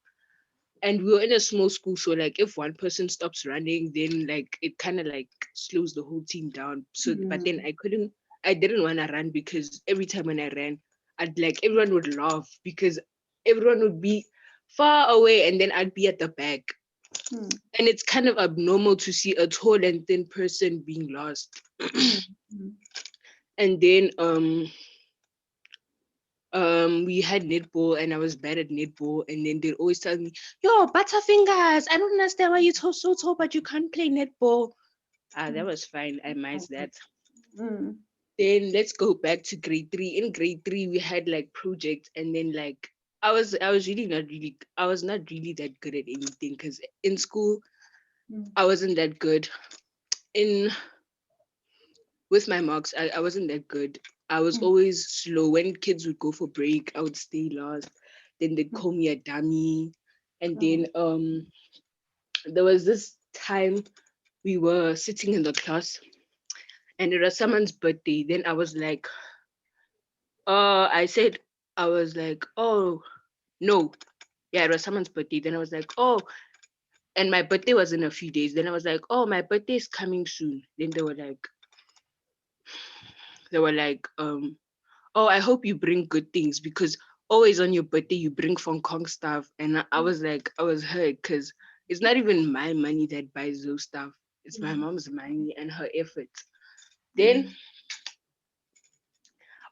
Speaker 10: And we were in a small school, so like if one person stops running, then like it kind of like slows the whole team down. So but then I didn't want to run because every time when I ran, I'd like everyone would laugh because everyone would be far away and then I'd be at the back. And it's kind of abnormal to see a tall and thin person being lost. And then we had netball and I was bad at netball, and then they'd always tell me, yo, butterfingers, I don't understand why you're so tall but you can't play netball. That was fine, I missed that. Then let's go back to grade 3. In grade 3 we had like projects, and then like I was not really that good at anything because in school I wasn't that good. In with my marks, I wasn't that good. I was always slow. When kids would go for break, I would stay last. Then they'd call me a dummy. And then there was this time we were sitting in the class and it was someone's birthday. Then I was like, I was like, oh no. Yeah, it was someone's birthday. Then I was like, oh, and my birthday was in a few days. Then I was like, oh, my birthday is coming soon. Then they were like, oh, I hope you bring good things because always on your birthday you bring Hong Kong stuff. And I was like, I was hurt because it's not even my money that buys those stuff. It's my mom's money and her efforts. Then,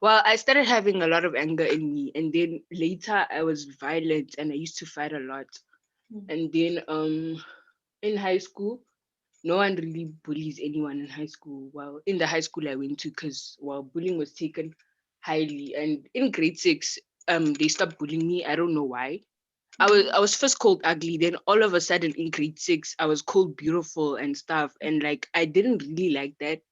Speaker 10: well, I started having a lot of anger in me. And then later I was violent and I used to fight a lot. And then in high school, no one really bullies anyone in high school. Well, in the high school I went to, because bullying was taken highly. And in grade 6, they stopped bullying me. I don't know why. I was first called ugly, then all of a sudden in grade 6, I was called beautiful and stuff. And like I didn't really like that.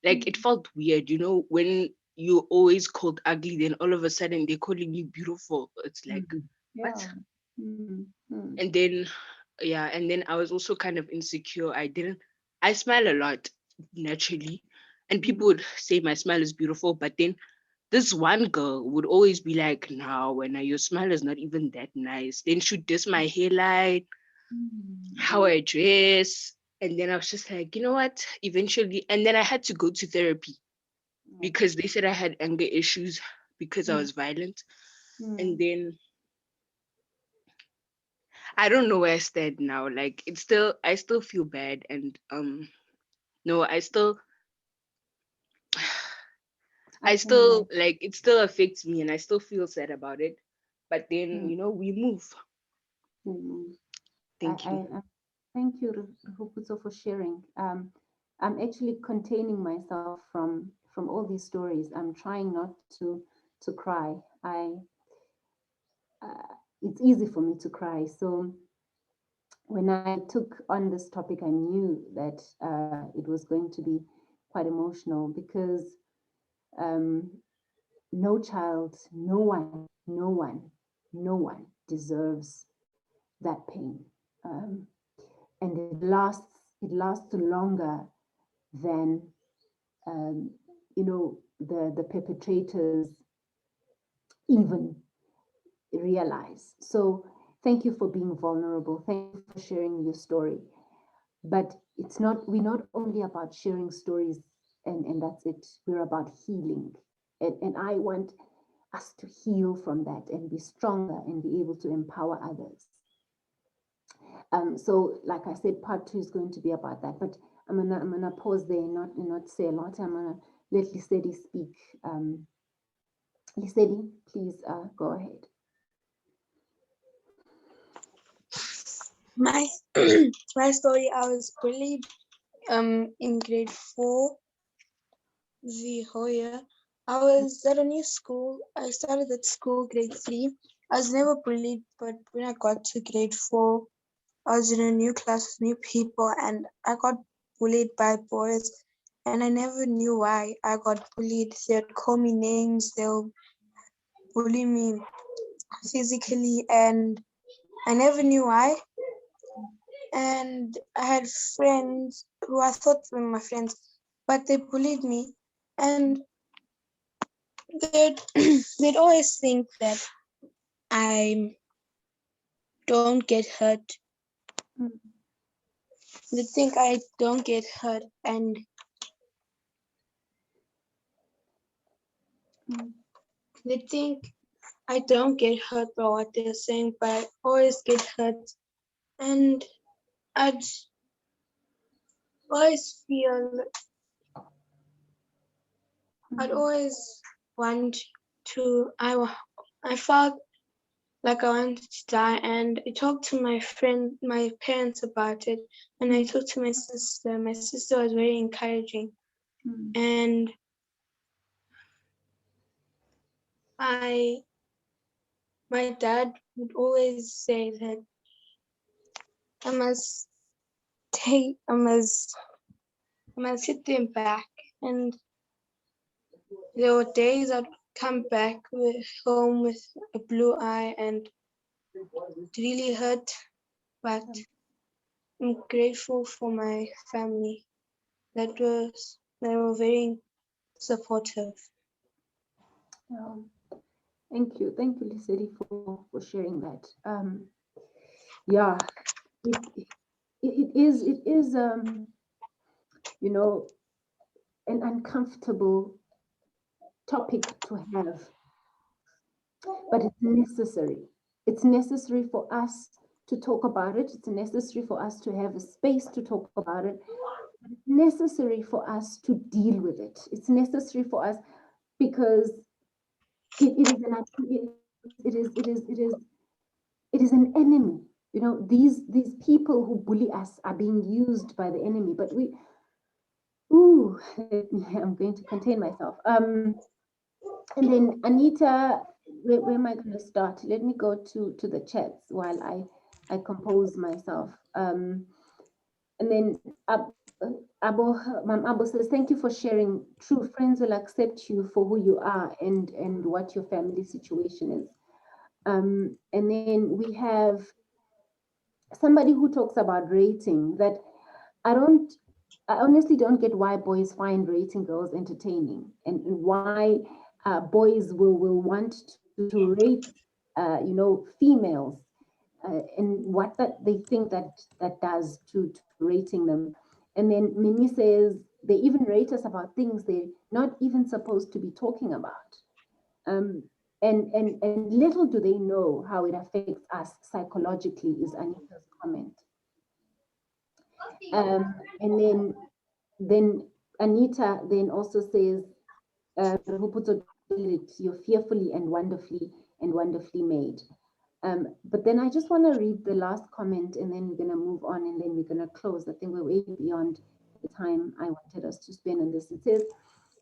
Speaker 10: Like it felt weird, when you always called ugly, then all of a sudden they're calling you beautiful. It's like what? And then and then I was also kind of insecure. I smile a lot naturally, and people would say my smile is beautiful, but then this one girl would always be like, no, when your smile is not even that nice. Then she'd diss my hairline, how I dress. And then I was just like, you know what? Eventually, and then I had to go to therapy because they said I had anger issues because I was violent. And then I don't know where I stand now. Like I still feel bad, and no, I still like it still affects me and I still feel sad about it. But then, we move. Thank you.
Speaker 1: Thank you, Rupuzo, for sharing. I'm actually containing myself from all these stories. I'm trying not to cry. It's easy for me to cry. So when I took on this topic, I knew that it was going to be quite emotional because no child, no one deserves that pain. And it lasts longer than the perpetrators even realize. So thank you for being vulnerable. Thank you for sharing your story. But we're not only about sharing stories and that's it. We're about healing. And I want us to heal from that and be stronger and be able to empower others. So like I said, part 2 is going to be about that, but I'm gonna pause there and not say a lot. I'm gonna let Lisedi speak. Lisedi, please go ahead.
Speaker 11: My my story, I was bullied in grade 4 the whole year. I was at a new school. I started at school grade 3. I was never bullied, but when I got to grade 4, I was in a new class with new people and I got bullied by boys, and I never knew why I got bullied. They'd call me names, they'll bully me physically, and I never knew why. And I had friends who I thought were my friends, but they bullied me, and they'd they'd always think that I don't get hurt. They think I don't get hurt, and they think I don't get hurt by what they're saying, but I always get hurt, and I'd always feel I'd always want to. I felt like I wanted to die, and I talked to my parents about it, and I talked to my sister. My sister was very encouraging, and my dad would always say that I must hit them back, and there were days I'd come back home with a blue eye, and it really hurt, but I'm grateful for my family they were very supportive.
Speaker 1: Thank you, Lisedi, for sharing that. Yeah, it is you know, an uncomfortable topic to have, but it's necessary. It's necessary for us to talk about it. It's necessary for us to have a space to talk about it. It's necessary for us to deal with it. It's necessary for us because it is an enemy. You know, these people who bully us are being used by the enemy. But I'm going to contain myself. And then Anita, where am I going to start? Let me go to the chats while I compose myself. And then Mam Abo says, thank you for sharing. True friends will accept you for who you are and what your family situation is. And then we have somebody who talks about rating, that I honestly don't get why boys find rating girls entertaining, and why boys will want to rate, females, and what that they think that does to rating them. And then Mimi says they even rate us about things they're not even supposed to be talking about. And little do they know how it affects us psychologically, is Anita's comment. And then Anita then also says, you're fearfully and wonderfully made. But then I just want to read the last comment, and then we're going to move on, and then we're going to close. I think we're way beyond the time I wanted us to spend on this. It says,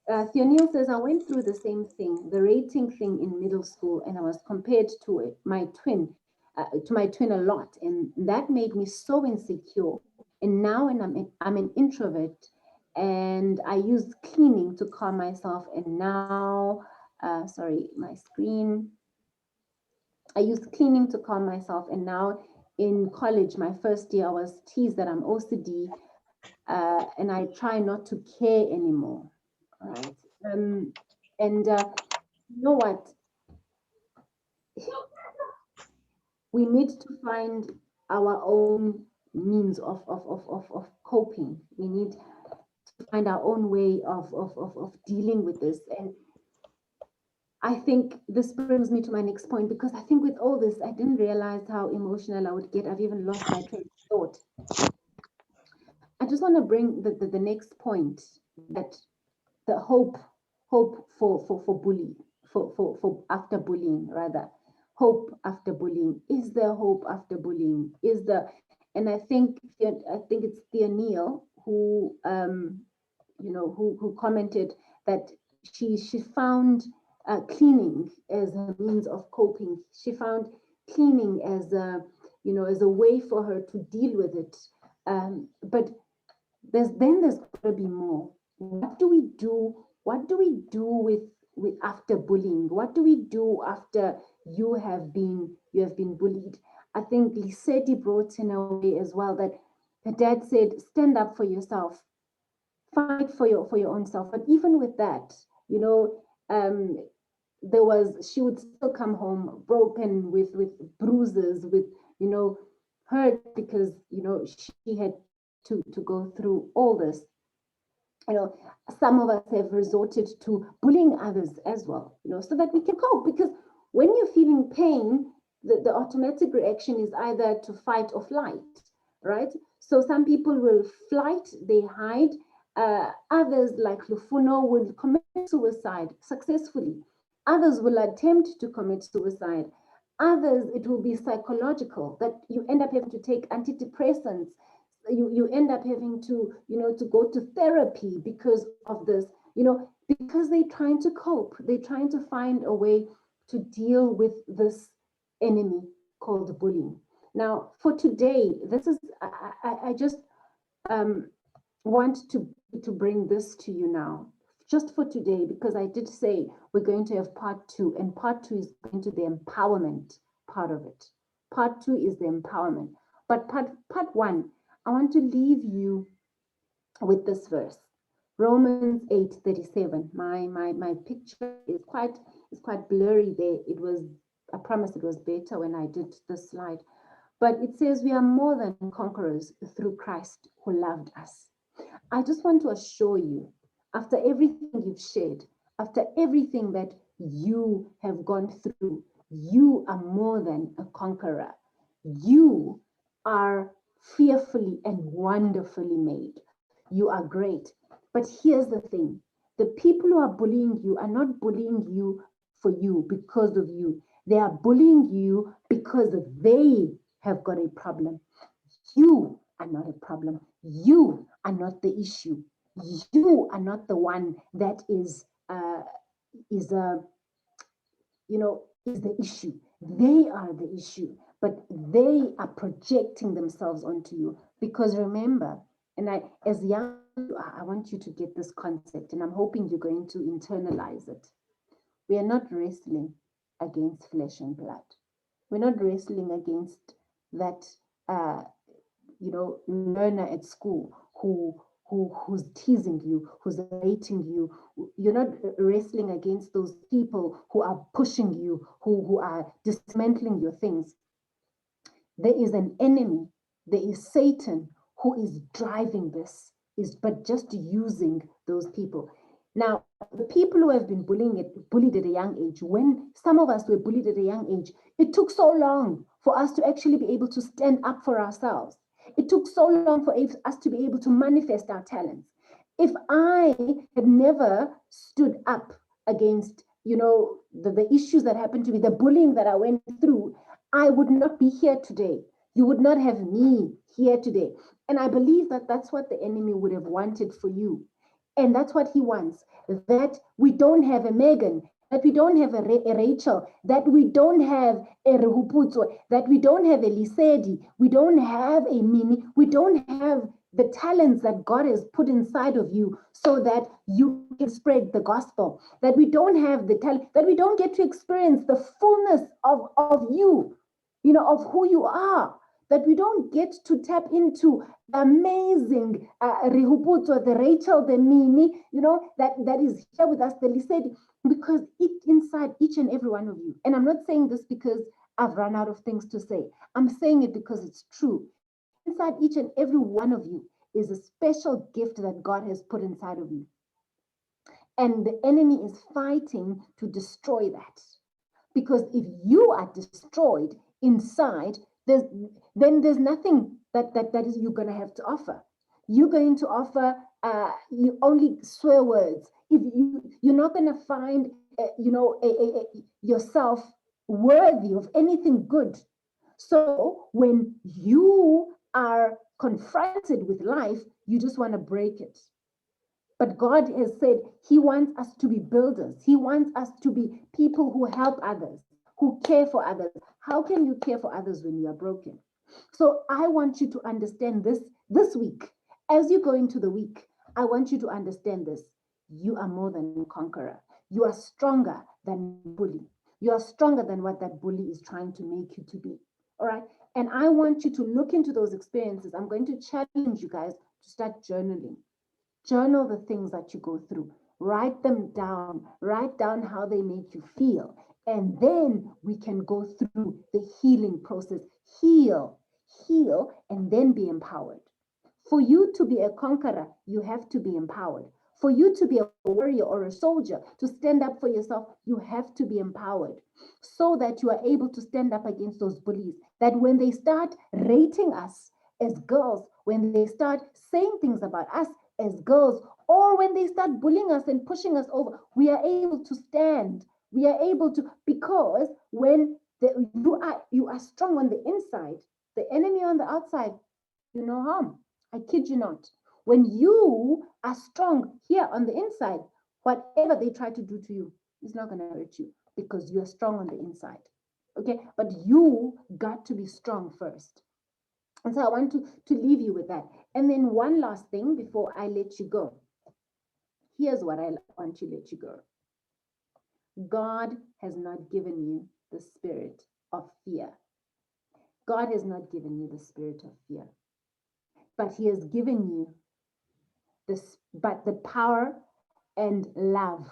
Speaker 1: Theonil says, I went through the same thing, the rating thing in middle school, and I was compared to my twin a lot, and that made me so insecure. And now I'm an introvert, and I used cleaning to calm myself. And now, sorry, my screen. I used cleaning to calm myself, and now in college, my first year, I was teased that I'm OCD, and I try not to care anymore. All right. And you know what? We need to find our own means of coping. We need to find our own way of dealing with this. And I think this brings me to my next point, because I think with all this, I didn't realize how emotional I would get. I've even lost my train of thought. I just want to bring the next point, that hope for bullying, for after bullying rather. Hope after bullying. Is there hope after bullying? Is there, and I think it's Thea Neal who who commented that she found cleaning as a means of coping. She found cleaning as a as a way for her to deal with it. But there's got to be more. What do we do? What do we do with after bullying? What do we do after you have been bullied? I think Lisedi brought in a way as well that her dad said, stand up for yourself, fight for your own self. But even with that, she would still come home broken with bruises, with hurt because she had to go through all this. Some of us have resorted to bullying others as well, so that we can cope. Because when you're feeling pain, the automatic reaction is either to fight or flight, right? So some people will flight, they hide. Others, like Lufuno, will commit suicide successfully. Others will attempt to commit suicide. Others, it will be psychological, that you end up having to take antidepressants. You end up having to, to go to therapy because of this, because they're trying to cope. They're trying to find a way to deal with this enemy called bullying. Now, for today, this is, I just want to bring this to you now, just for today, because I did say we're going to have part 2, and part 2 is going to be the empowerment part of it. Part 2 is the empowerment. But part 1, I want to leave you with this verse, Romans 8:37. My picture is quite blurry there. I promise it was better when I did this slide. But it says we are more than conquerors through Christ who loved us. I just want to assure you, after everything you've shared, after everything that you have gone through, you are more than a conqueror. You are fearfully and wonderfully made. You are great. But here's the thing. The people who are bullying you are not bullying you for you, because of you. They are bullying you because they have got a problem. You are not a problem. You are not the issue. You are not the one that is the issue. They are the issue, but they are projecting themselves onto you. Because remember, and I want you to get this concept, and I'm hoping you're going to internalize it. We are not wrestling against flesh and blood. We're not wrestling against that learner at school who's teasing you, who's rating you. You're not wrestling against those people who are pushing you, who are dismantling your things. There is an enemy. There is Satan who is driving this, but just using those people. Now, the people who have been bullied at a young age, when some of us were bullied at a young age, it took so long for us to actually be able to stand up for ourselves. It took so long for us to be able to manifest our talents. If I had never stood up against, the issues that happened to me, the bullying that I went through, I would not be here today. You would not have me here today. And I believe that that's what the enemy would have wanted for you. And that's what he wants, that we don't have a Megan, that we don't have a Rachel, that we don't have a Rehuputso, that we don't have a Lisedi, we don't have a Mimi, we don't have the talents that God has put inside of you so that you can spread the gospel, that we don't have the talent, that we don't get to experience the fullness of you, of who you are, that we don't get to tap into the amazing Rehuputso, the Rachel, the Mimi, that is here with us, the Lisedi, because inside each and every one of you, and I'm not saying this because I've run out of things to say, I'm saying it because it's true. Inside each and every one of you is a special gift that God has put inside of you. And the enemy is fighting to destroy that. Because if you are destroyed inside, then there's nothing that is you're going to have to offer. You're going to offer you only swear words. if you're not going to find, yourself worthy of anything good. So when you are confronted with life, you just want to break it. But God has said He wants us to be builders. He wants us to be people who help others, who care for others. How can you care for others when you are broken? So I want you to understand this week. As you go into the week, I want you to understand this. You are more than a conqueror. You are stronger than bully. You are stronger than what that bully is trying to make you to be. All right. And I want you to look into those experiences. I'm going to challenge you guys to start journaling. Journal the things that you go through. Write them down. Write down how they make you feel. And then we can go through the healing process. Heal, and then be empowered. For you to be a conqueror, you have to be empowered. For you to be a warrior or a soldier, to stand up for yourself, you have to be empowered so that you are able to stand up against those bullies. That when they start rating us as girls, when they start saying things about us as girls, or when they start bullying us and pushing us over, we are able to stand. We are able to, because when you are strong on the inside, the enemy on the outside, you no harm. I kid you not. When you are strong here on the inside, whatever they try to do to you is not going to hurt you because you are strong on the inside. Okay, but you got to be strong first. And so I want to leave you with that. And then one last thing before I let you go. Here's what I want to let you go. God has not given you the spirit of fear. God has not given you the spirit of fear, but He has given you the power and love.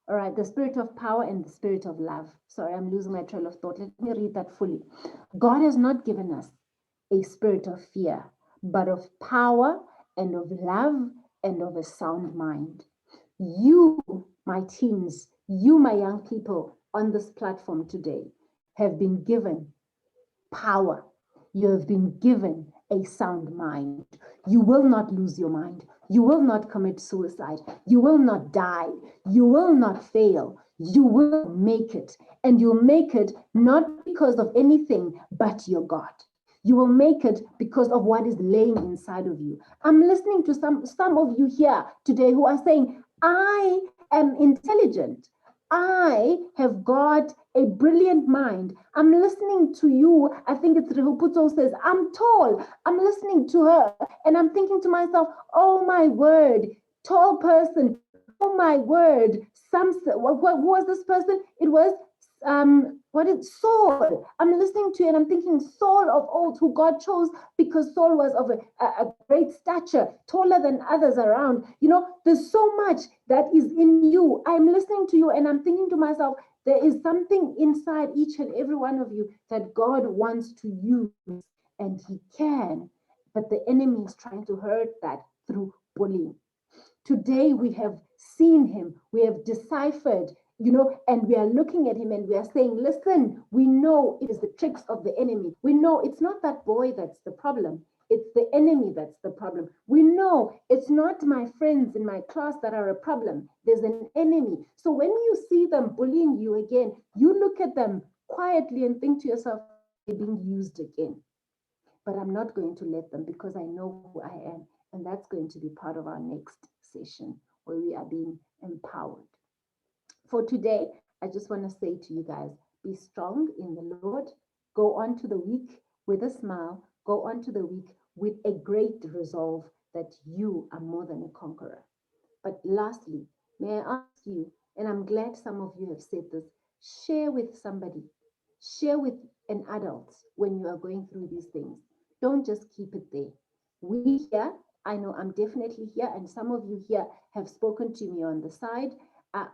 Speaker 1: All right, the spirit of power and the spirit of love. Sorry, I'm losing my trail of thought. Let me read that fully. God has not given us a spirit of fear, but of power and of love and of a sound mind. You, my teens, you, my young people on this platform today, have been given power. You have been given a sound mind. You will not lose your mind. You will not commit suicide. You will not die. You will not fail. You will make it. And you'll make it not because of anything but your God. You will make it because of what is laying inside of you. I'm listening to some of you here today who are saying, I am intelligent. I have got a brilliant mind. I'm listening to you. I think it's Rehoputo says, I'm tall. I'm listening to her and I'm thinking to myself, oh my word, tall person. Oh my word. What was this person? It was Saul? I'm listening to it and I'm thinking Saul of old, who God chose because Saul was of a great stature, taller than others around. You know, there's so much that is in you. I'm listening to you and I'm thinking to myself, there is something inside each and every one of you that God wants to use, and He can, but the enemy is trying to hurt that through bullying. Today we have seen Him, we have deciphered, and we are looking at Him and we are saying, listen, we know it is the tricks of the enemy. We know it's not that boy that's the problem. It's the enemy that's the problem. We know it's not my friends in my class that are a problem. There's an enemy. So when you see them bullying you again, you look at them quietly and think to yourself, they're being used again. But I'm not going to let them, because I know who I am. And that's going to be part of our next session where we are being empowered. For today, I just want to say to you guys, be strong in the Lord. Go on to the week with a smile. Go on to the week with a great resolve that you are more than a conqueror. But lastly, may I ask you, and I'm glad some of you have said this, share with somebody. Share with an adult when you are going through these things. Don't just keep it there. We here, I know I'm definitely here, and some of you here have spoken to me on the side.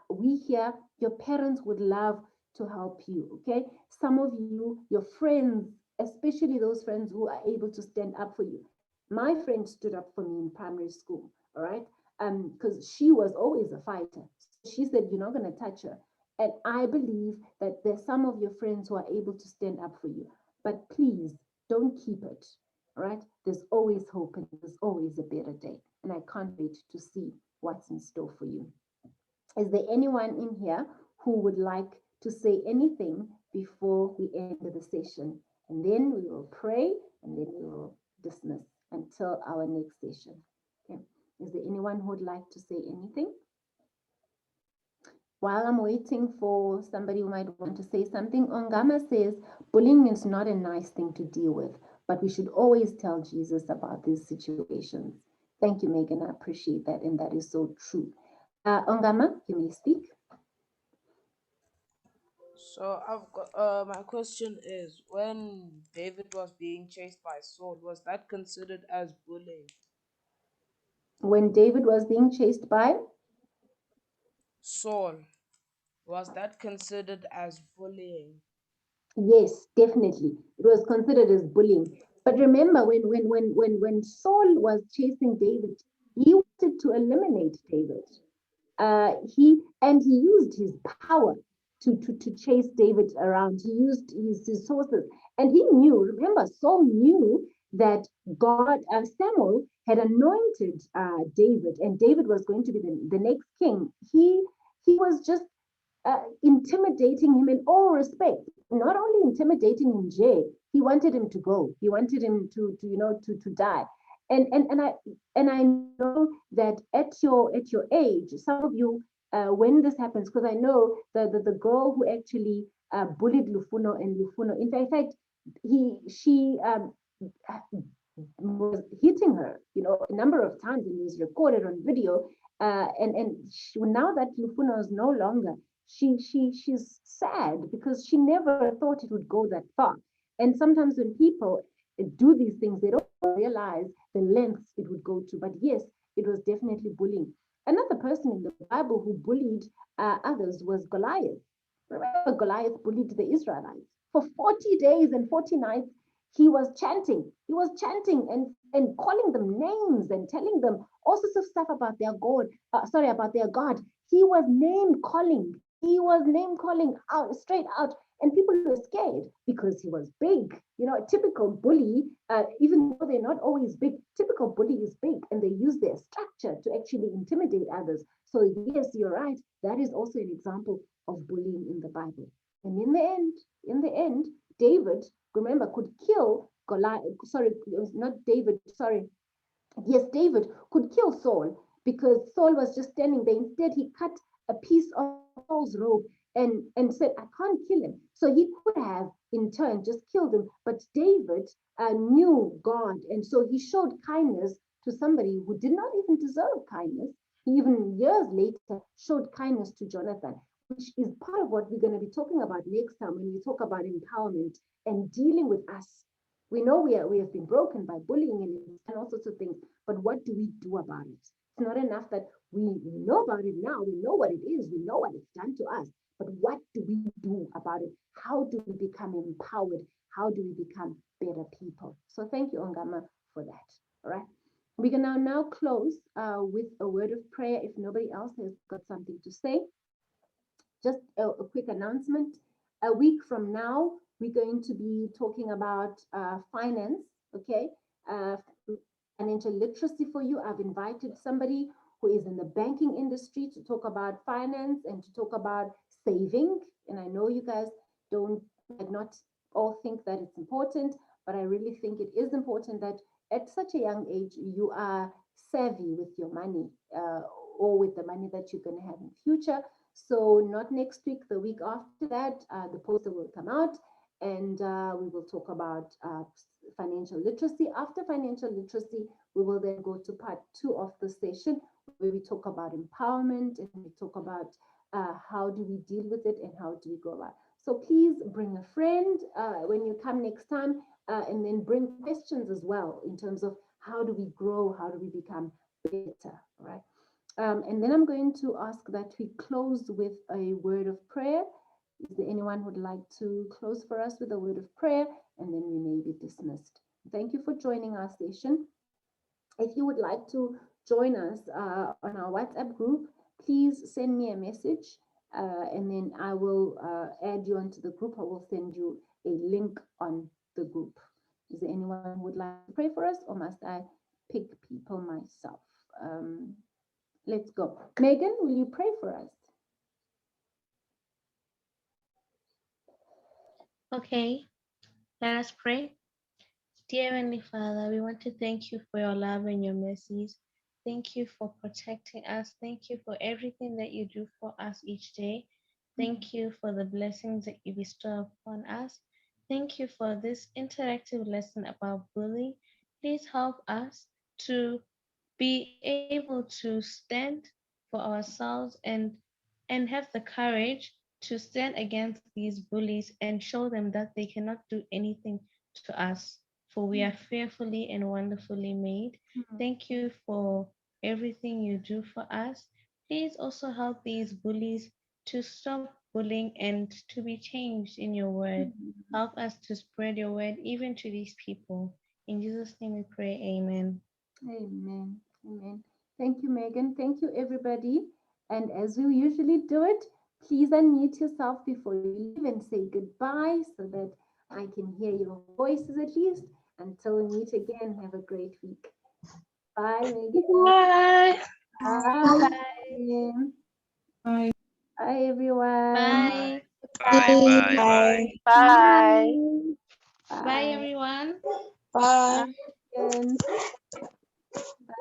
Speaker 1: We here, your parents would love to help you, okay? Some of you, your friends, especially those friends who are able to stand up for you. My friend stood up for me in primary school, all right? Because she was always a fighter. She said, you're not going to touch her. And I believe that there's some of your friends who are able to stand up for you. But please, don't keep it, all right? There's always hope and there's always a better day. And I can't wait to see what's in store for you. Is there anyone in here who would like to say anything before we end the session? And then we will pray and then we will dismiss until our next session. Okay. Is there anyone who would like to say anything? While I'm waiting for somebody who might want to say something, Ongama says, bullying is not a nice thing to deal with, but we should always tell Jesus about these situations. Thank you, Megan. I appreciate that, and that is so true. Ongama, you may speak.
Speaker 12: So I've got my question is, when David was being chased by Saul, was that considered as bullying?
Speaker 1: When David was being chased by
Speaker 12: Saul, was that considered as bullying?
Speaker 1: Yes, definitely. It was considered as bullying. But remember, when Saul was chasing David, he wanted to eliminate David. He used his power to chase David around. He used his sources, and he knew. Remember, Saul knew that God, Samuel had anointed David, and David was going to be the next king. He was just intimidating him in all respects. Not only intimidating him, Jay, he wanted him to go. He wanted him to die. And I know that at your age, some of you, when this happens, because I know the girl who actually bullied Lufuno, and Lufuno, in fact, she was hitting her, a number of times, and it was recorded on video. Now that Lufuno is no longer, she's sad because she never thought it would go that far. And sometimes when people do these things, they don't realize the lengths it would go to. But yes, it was definitely bullying. Another person in the Bible who bullied others was Goliath. Remember, Goliath bullied the Israelites for 40 days and 40 nights. He was chanting. He was chanting and calling them names and telling them all sorts of stuff about their God. About their God. He was name calling. He was name calling out straight out, and people were scared because he was big. A typical bully, even though they're not always big, typical bully is big, and they use their structure to actually intimidate others. So yes, you're right. That is also an example of bullying in the Bible. And in the end, David, remember, could kill Goliath. Sorry, it was not David. Sorry. Yes, David could kill Saul because Saul was just standing there. Instead, he cut a piece of Saul's robe and said, I can't kill him. So he could have, in turn, just killed him. But David knew God. And so he showed kindness to somebody who did not even deserve kindness. He even years later showed kindness to Jonathan, which is part of what we're going to be talking about next time when we talk about empowerment and dealing with us. We know we have been broken by bullying and all sorts of things, but what do we do about it? It's not enough that we know about it now, we know what it is, we know what it's done to us, but what do we do about it? How do we become empowered? How do we become better people? So thank you, Ongama, for that. All right. We can now close with a word of prayer if nobody else has got something to say. Just a quick announcement. A week from now, we're going to be talking about finance, okay? Financial literacy for you. I've invited somebody who is in the banking industry to talk about finance and to talk about saving. And I know you guys might not all think that it's important, but I really think it is important that at such a young age, you are savvy with your money or with the money that you're going to have in future. So not next week, the week after that, the poster will come out and we will talk about financial literacy. After financial literacy, we will then go to part 2 of the session where we talk about empowerment and we talk about how do we deal with it and how do we go about it. So please bring a friend when you come next time and then bring questions as well in terms of how do we grow, how do we become better, right? And then I'm going to ask that we close with a word of prayer. Is there anyone who would like to close for us with a word of prayer? And then we may be dismissed. Thank you for joining our session. If you would like to join us on our WhatsApp group, please send me a message and then I will add you onto the group. I will send you a link on the group. Is there anyone who would like to pray for us, or must I pick people myself? Let's go. Megan, will you pray for us?
Speaker 9: Okay, let us pray. Dear Heavenly Father, we want to thank you for your love and your mercies. Thank you for protecting us. Thank you for everything that you do for us each day. Thank you for the blessings that you bestow upon us. Thank you for this interactive lesson about bullying. Please help us to be able to stand for ourselves and have the courage to stand against these bullies and show them that they cannot do anything to us, for we are fearfully and wonderfully made. Thank you for everything you do for us. Please also help these bullies to stop bullying and to be changed in your word. Help us to spread your word even to these people. In Jesus' name we pray, amen.
Speaker 1: Amen. Amen. Thank you, Megan. Thank you, everybody. And as we usually do it, please unmute yourself before you leave and say goodbye so that I can hear your voices at least. Until we meet again, have a great week. Bye, Megan.
Speaker 2: Bye.
Speaker 1: Bye.
Speaker 4: Bye.
Speaker 1: Bye, everyone.
Speaker 9: Bye.
Speaker 11: Bye.
Speaker 12: Bye.
Speaker 2: Bye.
Speaker 9: Bye, everyone.
Speaker 11: Bye.
Speaker 1: Again.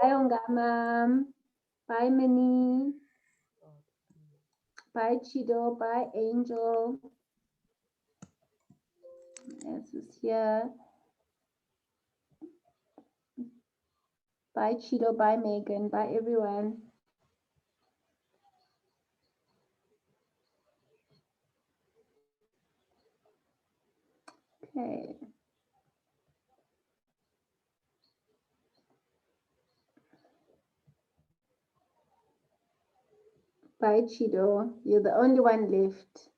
Speaker 1: Bye, Ongama. Bye, Minnie. Bye, Chido. Bye, Angel. Yes, is here. Bye, Chido. Bye, Megan. Bye, everyone. Okay. Bye, Chido. You're the only one left.